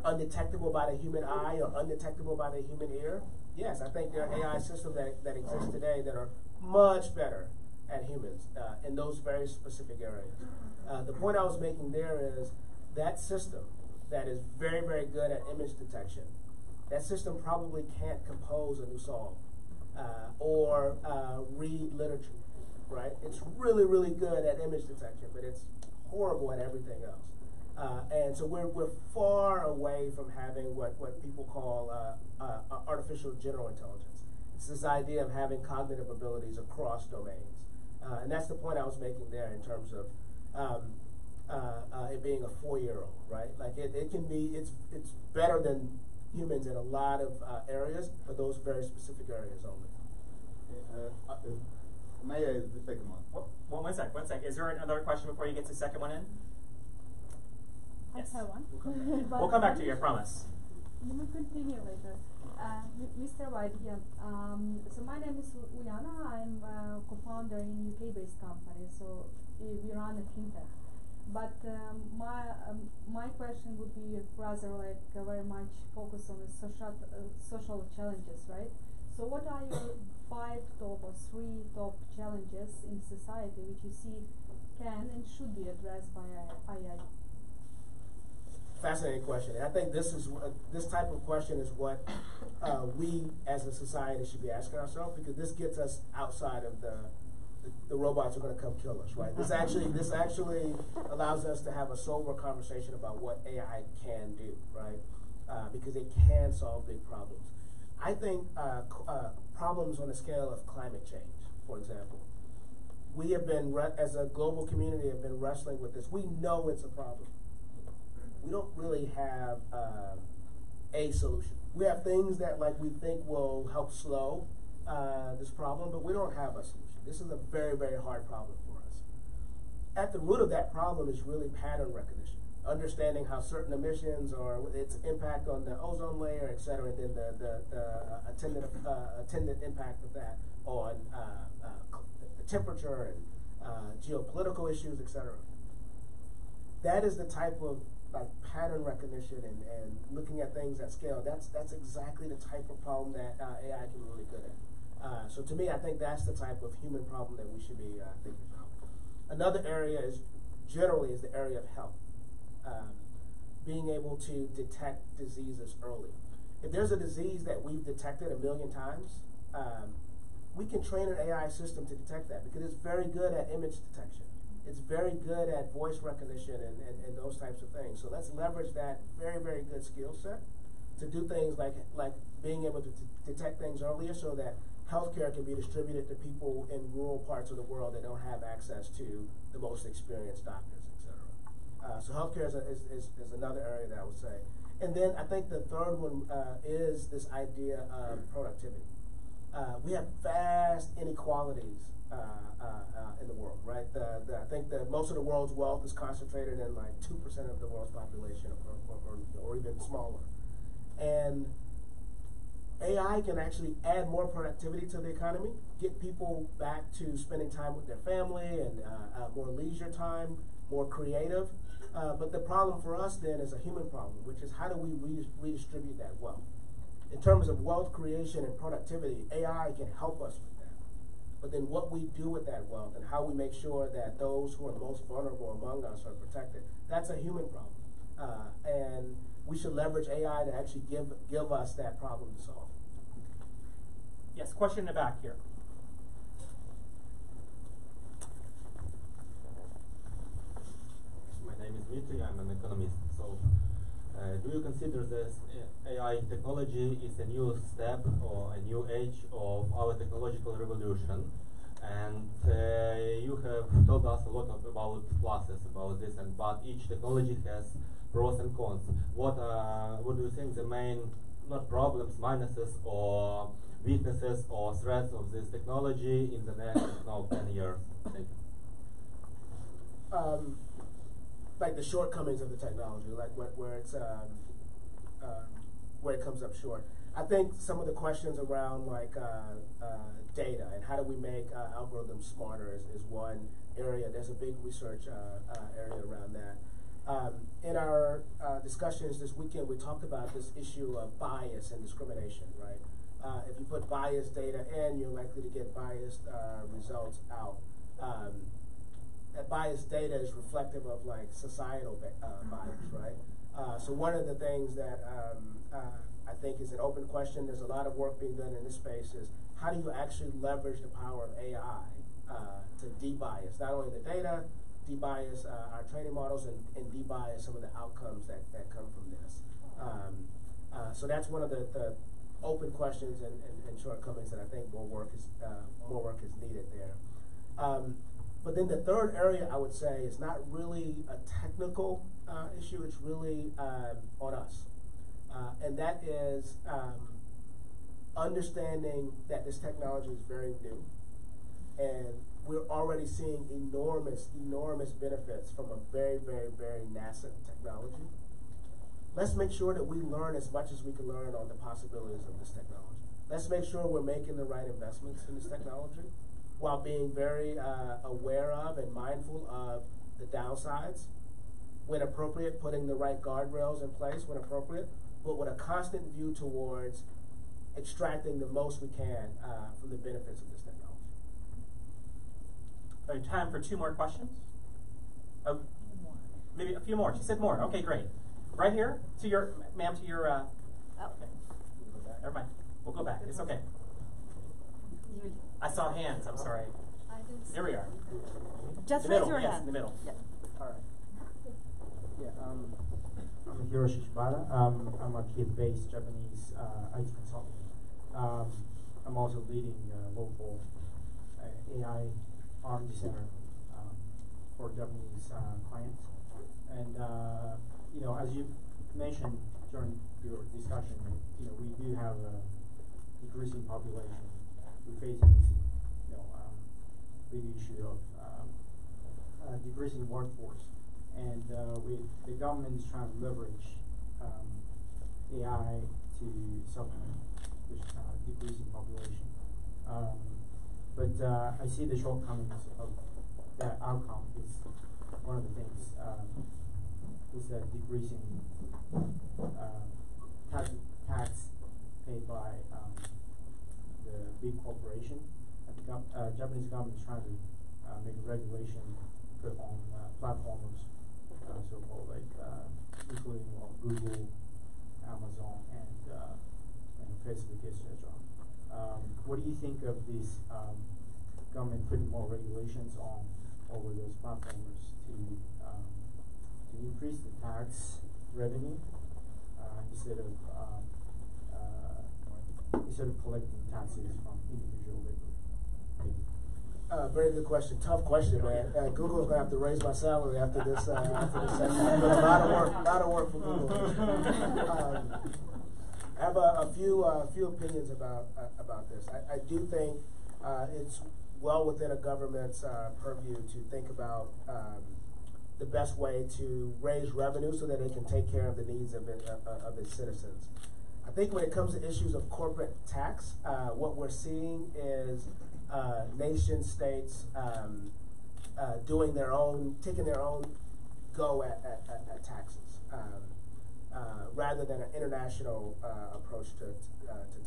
undetectable by the human eye or undetectable by the human ear, yes, I think there are AI systems that exist today that are much better at humans in those very specific areas. The point I was making there is that system that is very, very good at image detection, that system probably can't compose a new song or read literature, right? It's really, really good at image detection, but it's horrible at everything else. And so we're far away from having what people call artificial general intelligence. It's this idea of having cognitive abilities across domains. And that's the point I was making there in terms of it being a 4-year-old, right? Like it can be, it's better than humans in a lot of areas, but those very specific areas only. May I the second one? Well, one sec. Is there another question before you get to the second one in? Yes. I have one. We'll come back to you, I promise. You will continue later. Mr. White here. So my name is Uyana. I'm a co-founder in UK-based company. So we run a fintech. But my question would be rather like very much focused on the social challenges, right? So what are your 5 top or 3 top challenges in society which you see can and should be addressed by AI? Fascinating question. And I think this type of question is what we as a society should be asking ourselves, because this gets us outside of the robots are going to come kill us, right? This actually allows us to have a sober conversation about what AI can do, right? Because it can solve big problems. I think problems on the scale of climate change, for example. We have been, as a global community, have been wrestling with this. We know it's a problem. We don't really have a solution. We have things that we think will help slow this problem, but we don't have a solution. This is a very, very hard problem for us. at the root of that problem is really pattern recognition, understanding how certain emissions or its impact on the ozone layer, et cetera, and then the attendant impact of that on the temperature and geopolitical issues, et cetera. That is the type of like pattern recognition and looking at things at scale. That's exactly the type of problem that AI can be really good at. So to me, I think that's the type of human problem that we should be thinking about. Another area is generally is the area of health. Being able to detect diseases early. If there's a disease that we've detected 1 million times, we can train an AI system to detect that because it's very good at image detection. It's very good at voice recognition and those types of things. So let's leverage that very, very good skill set to do things like being able to detect things earlier so that healthcare can be distributed to people in rural parts of the world that don't have access to the most experienced doctors, et cetera. So healthcare is another area that I would say. And then I think the third one is this idea of productivity. We have vast inequalities in the world, right? I think that most of the world's wealth is concentrated in like 2% of the world's population or even smaller. And AI can actually add more productivity to the economy, get people back to spending time with their family and more leisure time, more creative. But the problem for us then is a human problem, which is how do we redistribute that wealth? In terms of wealth creation and productivity, AI can help us with that. But then what we do with that wealth and how we make sure that those who are most vulnerable among us are protected, that's a human problem. And we should leverage AI to actually give us that problem to solve. Yes, question in the back here. My name is Dmitry, I'm an economist. So, do you consider this AI technology is a new step or a new age of our technological revolution? And you have told us a lot about pluses about this, but each technology has pros and cons. What do you think the main, not problems, minuses, or weaknesses or threats of this technology in the next 10 years? Thank you. Like the shortcomings of the technology, like where it comes up short. I think some of the questions around like data and how do we make algorithms smarter is one area. There's a big research area around that. In our discussions this weekend, we talked about this issue of bias and discrimination, right? If you put biased data in, you're likely to get biased results out. That biased data is reflective of like societal bias, right? So one of the things that I think is an open question, there's a lot of work being done in this space, is how do you actually leverage the power of AI to de-bias not only the data, de-bias our training models, and de-bias some of the outcomes that come from this. So that's one of the open questions and shortcomings that I think more work is needed there. But then the third area I would say is not really a technical issue, it's really on us. And that is understanding that this technology is very new, and we're already seeing enormous benefits from a very, very, very nascent technology. Let's make sure that we learn as much as we can learn on the possibilities of this technology. Let's make sure we're making the right investments in this technology while being very aware of and mindful of the downsides. When appropriate, putting the right guardrails in place when appropriate, but with a constant view towards extracting the most we can from the benefits of this technology. All right, time for 2 more questions. Oh, maybe a few more. She said more. Okay, great. Right here, to your, ma'am, to your, okay. Never mind. We'll go back. It's okay. I saw hands. I'm sorry. Here we are. Just raise your yes, hand. in the middle. Yeah. All right. Yeah, I'm Hiroshi Shibata. I'm a Kiev-based Japanese IT consultant. I'm also leading local AI R&D center for Japanese clients. And you know, as you mentioned during your discussion, you know, we do have a decreasing population. We're facing, you know, big issue of decreasing workforce, and the government is trying to leverage AI to supplement this decreasing population. But I see the shortcomings of that outcome. Is one of the things is that decreasing tax paid by the big corporation. Japanese government is trying to make a regulation put on platformers, so-called including Google, Amazon, and Facebook, etc. What do you think of this government putting more regulations on over those platformers to increase the tax revenue instead of collecting taxes from individual laborers? Very good question. Tough question, man. Google's gonna have to raise my salary after this session. A lot of work for Google. I have a few opinions about this. I do think it's well within a government's purview to think about the best way to raise revenue so that they can take care of the needs of its citizens. I think when it comes to issues of corporate tax, what we're seeing is nation states taking their own go at taxes, rather than an international approach to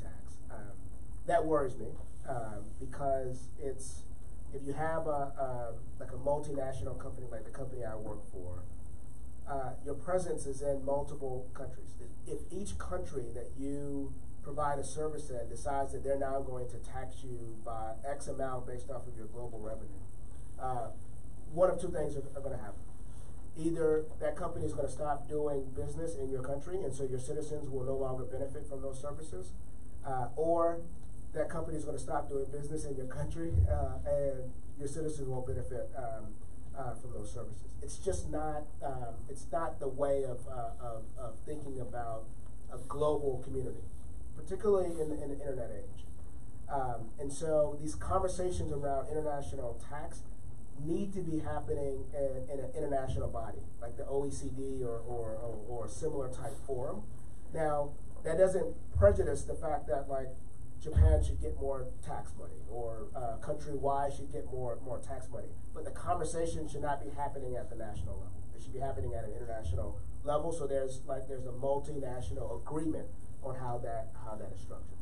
tax. That worries me because if you have like a multinational company like the company I work for, your presence is in multiple countries. If each country that you provide a service in decides that they're now going to tax you by X amount based off of your global revenue, one of two things are going to happen. Either that company is going to stop doing business in your country, and so your citizens will no longer benefit from those services, or that company is going to stop doing business in your country, and your citizens won't benefit from those services. It's just not. It's not the way of thinking about a global community, particularly in the internet age. And so these conversations around international tax need to be happening in an international body, like the OECD or a similar type forum. Now, that doesn't prejudice the fact that like Japan should get more tax money or country Y should get more tax money. But the conversation should not be happening at the national level. It should be happening at an international level. So there's a multinational agreement on how that is structured.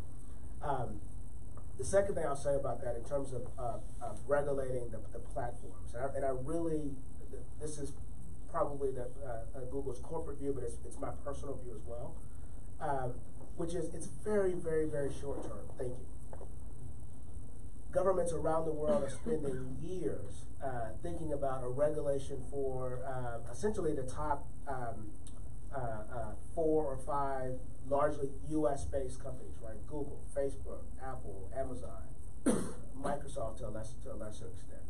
The second thing I'll say about that in terms of regulating the platforms, and I really, this is probably Google's corporate view, but it's my personal view as well, which is it's very, very, very short-term thinking. Governments around the world are spending years thinking about a regulation for essentially the top 4 or 5 largely U.S.-based companies, right? Google, Facebook, Apple, Amazon, Microsoft to a lesser extent.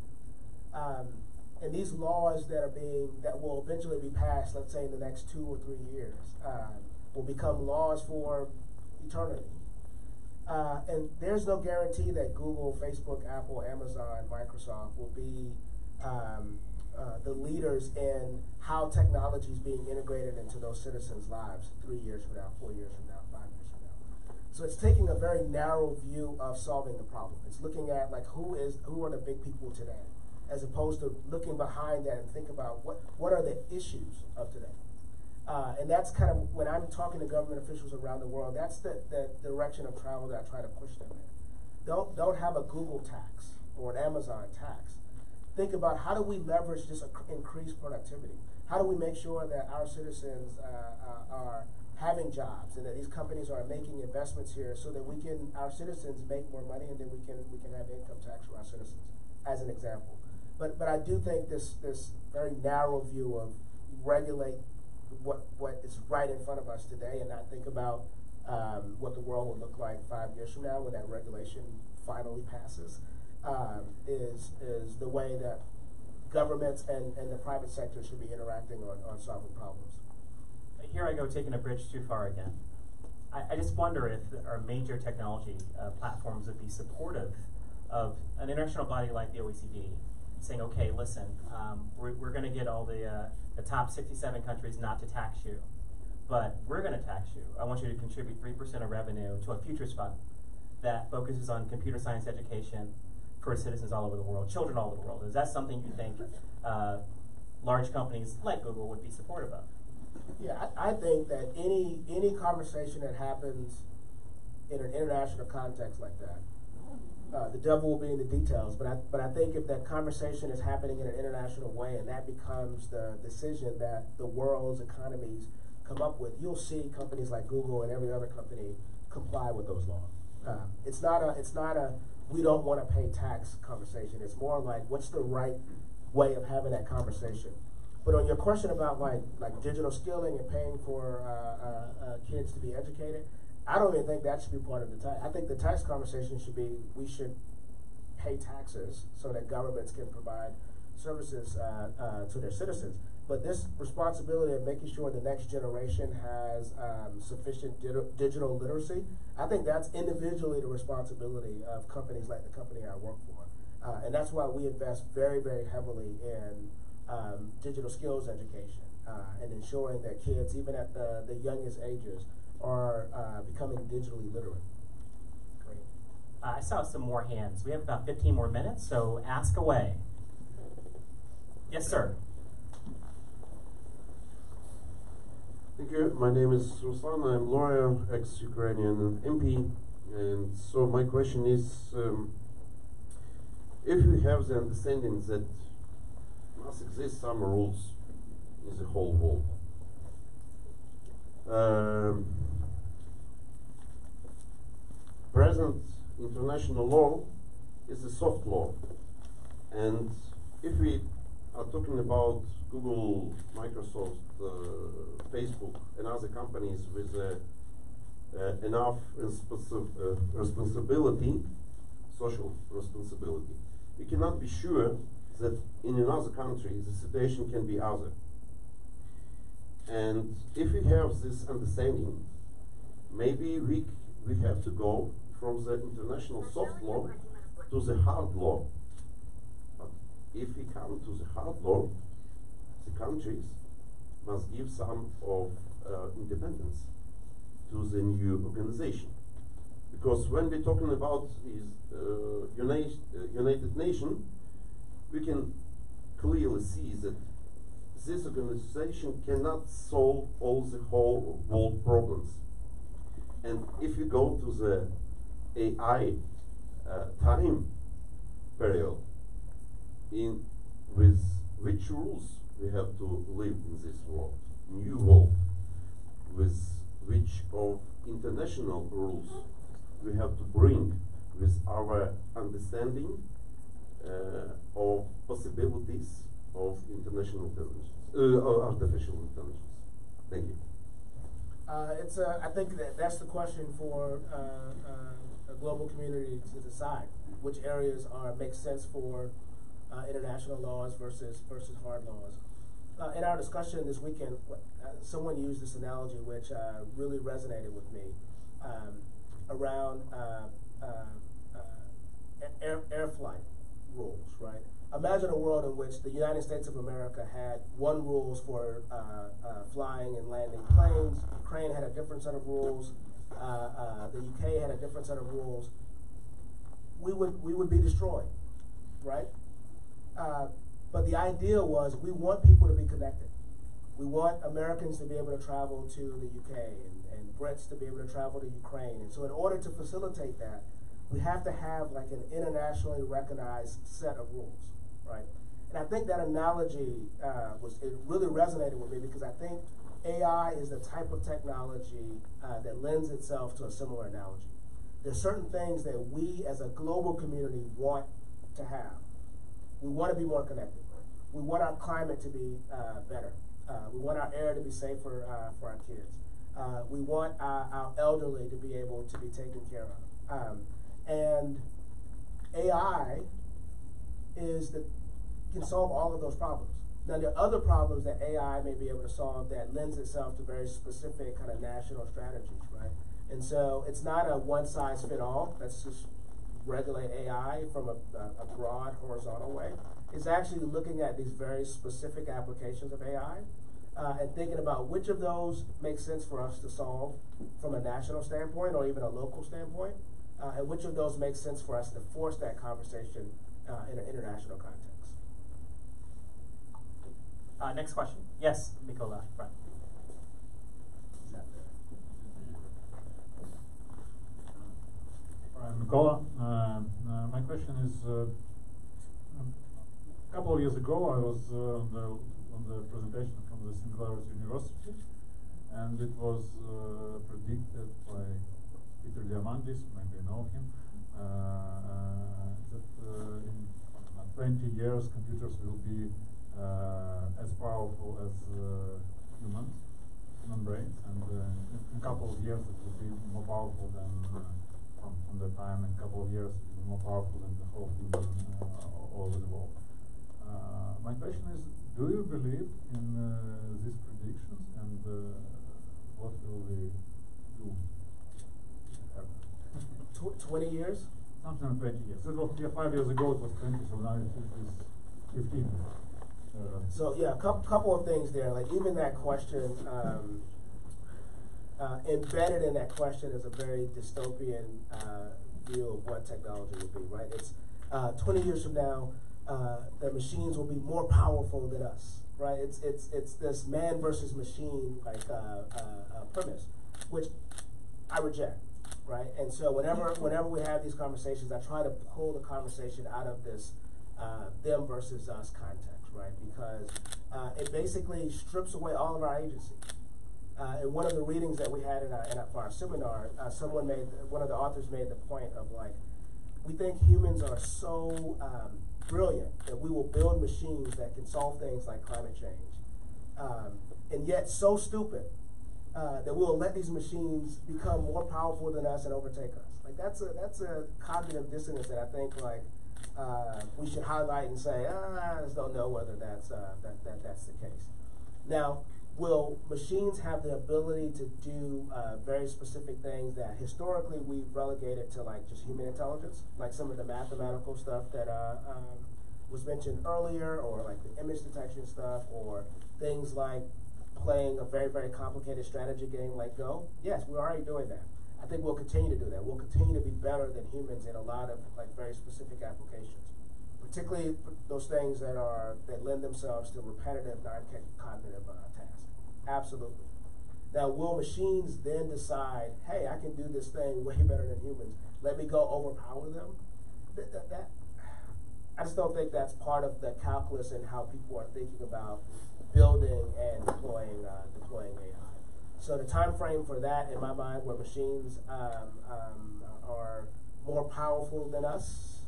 And these laws that will eventually be passed, let's say in the next 2 or 3 years, will become laws for eternity. And there's no guarantee that Google, Facebook, Apple, Amazon, Microsoft will be the leaders in how technology is being integrated into those citizens' lives 3 years from now, 4 years from now, 5 years from now. So it's taking a very narrow view of solving the problem. It's looking at like who are the big people today, as opposed to looking behind that and think about what are the issues of today. And that's kind of, when I'm talking to government officials around the world, that's the direction of travel that I try to push them in. Don't have a Google tax or an Amazon tax. Think about how do we leverage this increased productivity? How do we make sure that our citizens are having jobs and that these companies are making investments here so that our citizens make more money and then we can have income tax for our citizens, as an example. But I do think this very narrow view of regulate what is right in front of us today and not think about what the world will look like 5 years from now when that regulation finally passes, is the way that governments and the private sector should be interacting on solving problems. Here I go taking a bridge too far again. I just wonder if our major technology platforms would be supportive of an international body like the OECD saying, okay, listen, we're going to get all the top 67 countries not to tax you, but we're going to tax you. I want you to contribute 3% of revenue to a futures fund that focuses on computer science education for citizens all over the world, children all over the world. Is that something you think large companies like Google would be supportive of? Yeah, I think that any conversation that happens in an international context like that, the devil will be in the details. But I think if that conversation is happening in an international way and that becomes the decision that the world's economies come up with, you'll see companies like Google and every other company comply with those laws. It's not a we don't want to pay tax conversation. It's more like what's the right way of having that conversation. But on your question about like digital skilling and paying for kids to be educated, I don't even think that should be part of the tax. I think the tax conversation should be we should pay taxes so that governments can provide services to their citizens. But this responsibility of making sure the next generation has sufficient digital literacy, I think that's individually the responsibility of companies like the company I work for. And that's why we invest very, very heavily in digital skills education and ensuring that kids, even at the youngest ages, are becoming digitally literate. Great. I saw some more hands. We have about 15 more minutes, so ask away. Yes, sir. Thank you. My name is Ruslan. I'm lawyer, ex-Ukrainian MP. And so my question is, if you have the understanding that must exist some rules in the whole world, present international law is a soft law, and if we are talking about Google, Microsoft, Facebook, and other companies with enough responsibility, social responsibility, we cannot be sure that in another country the situation can be other. And if we have this understanding, maybe we have to go from the international soft law to the hard law. But if we come to the hard law, the countries must give some of independence to the new organization. Because when we're talking about United Nations, we can clearly see that this organization cannot solve all the whole world problems. And if you go to the AI time period, with which rules we have to live in this world, new world, with which of international rules we have to bring with our understanding of possibilities of international intelligence, artificial intelligence. Thank you. I think that's the question for a global community to decide which areas make sense for international laws versus hard laws. In our discussion this weekend, someone used this analogy which really resonated with me around air flight rules, right? Imagine a world in which the United States of America had one rules for flying and landing planes. Ukraine had a different set of rules. The UK had a different set of rules. We would be destroyed, right? But the idea was we want people to be connected. We want Americans to be able to travel to the UK and Brits to be able to travel to Ukraine. And so in order to facilitate that, we have to have like an internationally recognized set of rules, right? And I think that analogy it really resonated with me because I think AI is the type of technology that lends itself to a similar analogy. There's certain things that we as a global community want to have. We want to be more connected. We want our climate to be better. We want our air to be safer for our kids. We want our elderly to be able to be taken care of. And AI can solve all of those problems. Now, there are other problems that AI may be able to solve that lends itself to very specific kind of national strategies, right? And so it's not a one-size-fit-all. Let's just regulate AI from a broad horizontal way. is actually looking at these very specific applications of AI and thinking about which of those make sense for us to solve from a national standpoint or even a local standpoint, and which of those make sense for us to force that conversation in an international context. Next question. Yes, Mikola, front. Mikola, my question is, a couple of years ago I was on the presentation from the Singularity University, and it was predicted by Peter Diamandis, maybe you know him, that in 20 years computers will be as powerful as human brains, and in a couple of years it will be more powerful than from the time, in a couple of years it will be more powerful than the whole human all over the world. My question is, do you believe in these predictions, and what will we do? 20 years? Something like 20 years. It was 5 years ago, it was 20, so now it is 15. So yeah, a couple of things there. Like even that question, embedded in that question is a very dystopian view of what technology will be. Right? It's 20 years from now, the machines will be more powerful than us. Right? It's this man versus machine like premise, which I reject. Right? And so whenever we have these conversations, I try to pull the conversation out of this them versus us context, right? Because it basically strips away all of our agency. In one of the readings that we had for our seminar, one of the authors made the point of like, we think humans are so brilliant that we will build machines that can solve things like climate change, and yet so stupid that we will let these machines become more powerful than us and overtake us. Like that's a cognitive dissonance that I think like we should highlight and say, I just don't know whether that's the case. Now, will machines have the ability to do very specific things that historically we've relegated to like just human intelligence, like some of the mathematical stuff that was mentioned earlier, or like the image detection stuff, or things like playing a very, very complicated strategy game like Go? Yes, we're already doing that. I think we'll continue to do that. We'll continue to be better than humans in a lot of like very specific applications, particularly those things that lend themselves to repetitive, non-cognitive tasks. Absolutely. Now, will machines then decide, hey, I can do this thing way better than humans, let me go overpower them? I just don't think that's part of the calculus in how people are thinking about building and deploying AI. So the time frame for that, in my mind, where machines are more powerful than us,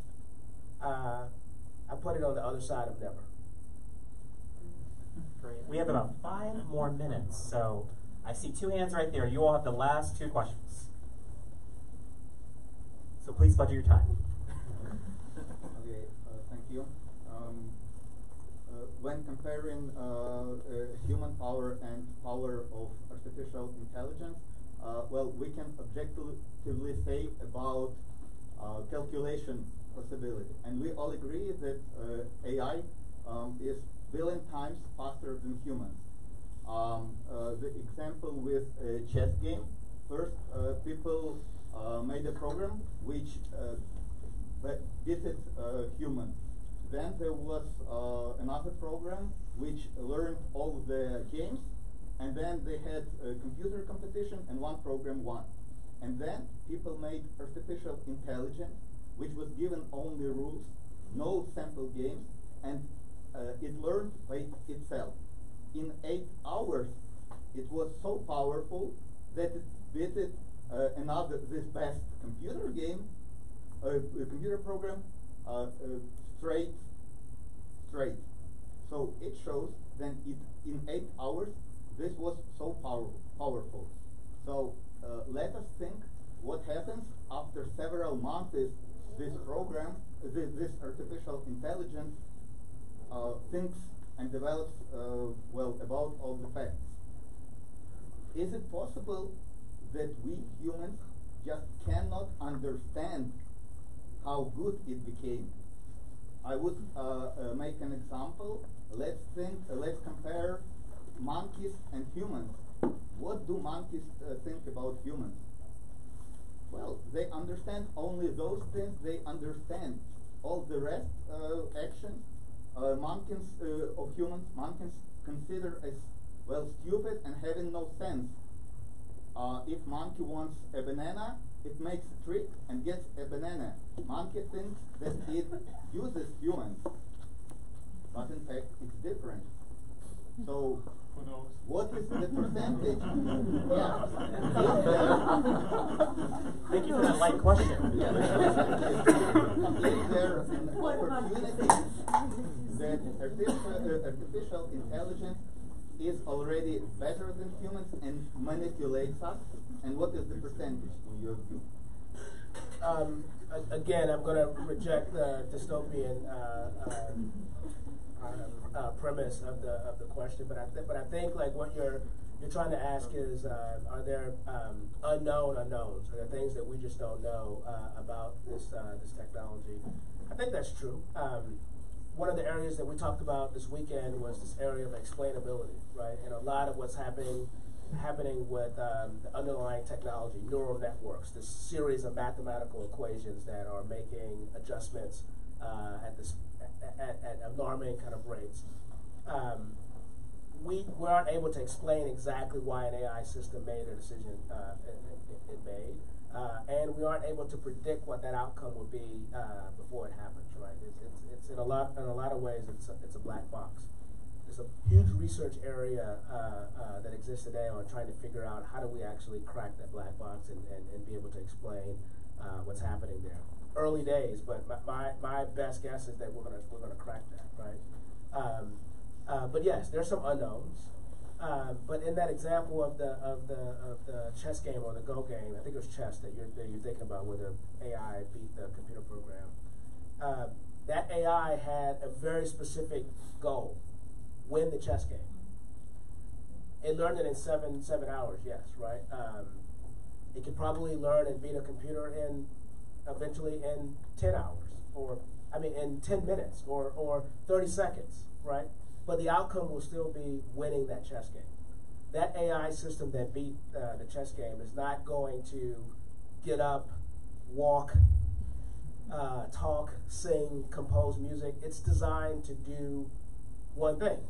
I put it on the other side of never. Great. We have about 5 more minutes, so I see 2 hands right there. You all have the last 2 questions. So please budget your time. Okay, thank you. When comparing human power and power of artificial intelligence, well, we can objectively say about calculation possibility. And we all agree that AI is billion times faster than humans. The example with a chess game, first people made a program which defeated human. Then there was another program which learned all the games, and then they had a computer competition, and one program won. And then people made artificial intelligence, which was given only rules, no sample games, and it learned by itself. In 8 hours, it was so powerful that it beat this best computer game, computer program, straight. So it shows that in 8 hours, this was so powerful. So let us think what happens after several months. This program, this artificial intelligence, thinks and develops well about all the facts. Is it possible that we humans just cannot understand how good it became? I would make an example. Let's compare monkeys and humans. What do monkeys think about humans? Well, they understand only those things they understand. All the rest actions, monkeys of humans, monkeys consider as, well, stupid and having no sense. If monkey wants a banana, it makes a trick and gets a banana. Monkey thinks that it uses humans, but in fact it's different. So, who knows? What is the percentage? Yeah. Thank you for that light question. Is there an opportunity that artificial intelligence is already better than humans and manipulates us? And what is the percentage in your view? Again, I'm going to reject the dystopian premise of the question, but I think like what you're trying to ask is, are there unknown unknowns? Are there things that we just don't know about this technology? I think that's true. One of the areas that we talked about this weekend was this area of explainability, right? And a lot of what's happening with the underlying technology, neural networks, this series of mathematical equations that are making adjustments at alarming kind of rates. We aren't able to explain exactly why an AI system made a decision it made, and we aren't able to predict what that outcome would be before it happens. Right? It's in a lot of ways it's a black box. There's a huge research area that exists today on trying to figure out how do we actually crack that black box and be able to explain what's happening there. Early days, but my best guess is that we're gonna crack that, right? But yes, there's some unknowns. But in that example of the chess game or the Go game, I think it was chess that you're thinking about, where the AI beat the computer program. That AI had a very specific goal: win the chess game. It learned it in seven hours. Yes, right. It could probably learn and beat a computer eventually in 10 hours, or in 10 minutes, or 30 seconds, right? But the outcome will still be winning that chess game. That AI system that beat the chess game is not going to get up, walk, talk, sing, compose music. It's designed to do one thing: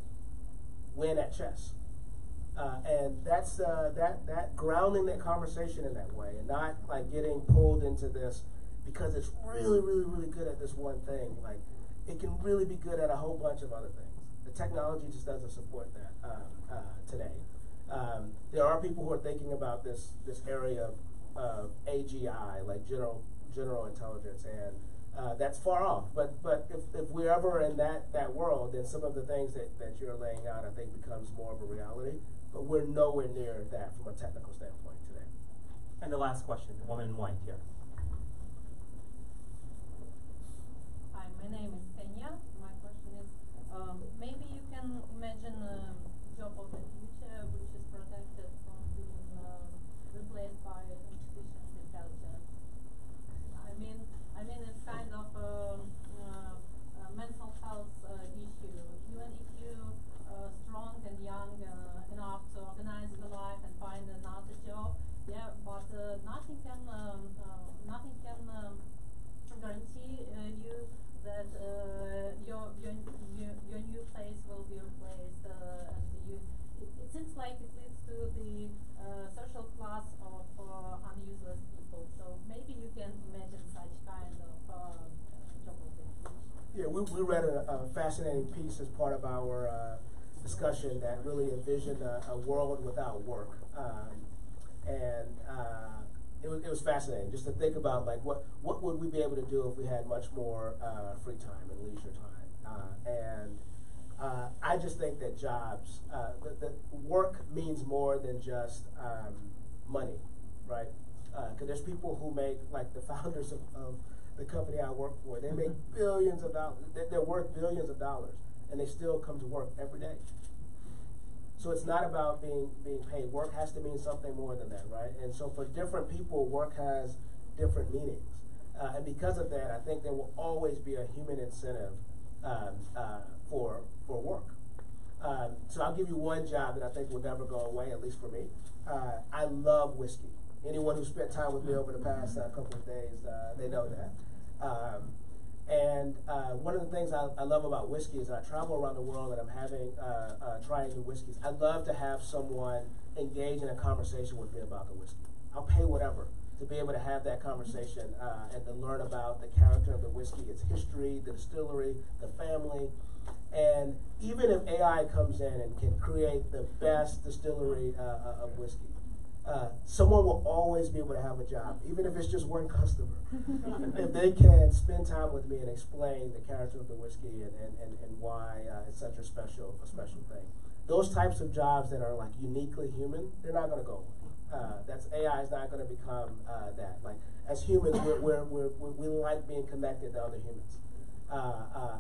win at chess. And that's that grounding that conversation in that way, and not like getting pulled into this because it's really, really, really good at this one thing. Like, it can really be good at a whole bunch of other things. The technology just doesn't support that today. There are people who are thinking about this area of AGI, like general intelligence, and that's far off. But if we're ever in that world, then some of the things that you're laying out, I think, becomes more of a reality. But we're nowhere near that from a technical standpoint today. And the last question, the woman in white here. Hi, my name is Kenya. My question is, maybe you can imagine a job of the future which is protected from being replaced by artificial intelligence. I mean, it's kind of a mental health issue. Even if you're strong and young enough to organize your life and find another job, yeah, but nothing can guarantee you that your new place will be replaced, and it seems like it leads to the social class of unuseless people. So maybe you can imagine such kind of job opportunity. Yeah, we read a fascinating piece as part of our discussion that really envisioned a world without work, and it was fascinating just to think about, like, what would we be able to do if we had much more free time and leisure time, and I just think that jobs, that work means more than just money, right? Because there's people who make, like the founders of the company I work for, they make billions of dollars. They're worth billions of dollars, and they still come to work every day. So it's not about being paid. Work has to mean something more than that, right? And so for different people, work has different meanings. And because of that, I think there will always be a human incentive for work. So I'll give you one job that I think will never go away, at least for me. I love whiskey. Anyone who spent time with me over the past couple of days, they know that. And one of the things I love about whiskey is I travel around the world and I'm having trying new whiskeys. I love to have someone engage in a conversation with me about the whiskey. I'll pay whatever to be able to have that conversation and to learn about the character of the whiskey, its history, the distillery, the family. And even if AI comes in and can create the best distillery of whiskey, someone will always be able to have a job, even if it's just one customer. If they can spend time with me and explain the character of the whiskey and why it's such a special thing. Those types of jobs that are like uniquely human, they're not going to go away. That's AI is not going to become that. Like as humans, we like being connected to other humans,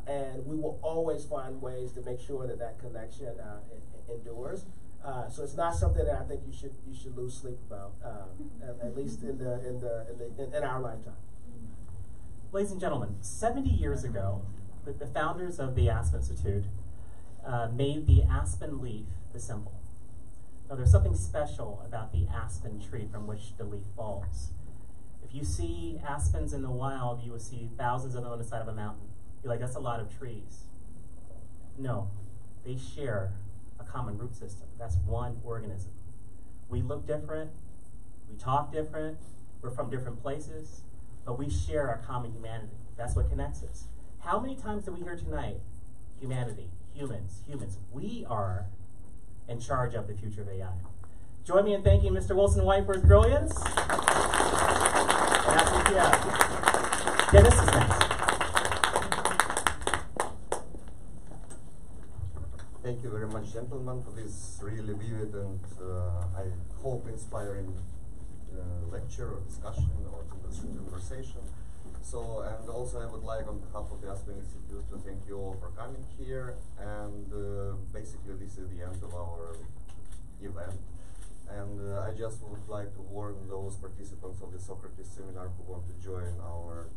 and we will always find ways to make sure that connection endures. So it's not something that I think you should lose sleep about, at least in our lifetime. Ladies and gentlemen, 70 years ago, the founders of the Aspen Institute made the aspen leaf the symbol. Now, there's something special about the aspen tree from which the leaf falls. If you see aspens in the wild, you will see thousands of them on the side of a mountain. You're like, that's a lot of trees. No, they share a common root system. That's one organism. We look different, we talk different, we're from different places, but we share a common humanity. That's what connects us. How many times did we hear tonight? Humanity, humans. We are in charge of the future of AI. Join me in thanking Mr. Wilson White for his brilliance. Dennis is next. Thank you very much, gentlemen, for this really vivid and I hope inspiring lecture or discussion or conversation. So, and also I would like on behalf of the Aspen Institute to thank you all for coming here, and basically this is the end of our event. And I just would like to warn those participants of the Socrates seminar who want to join our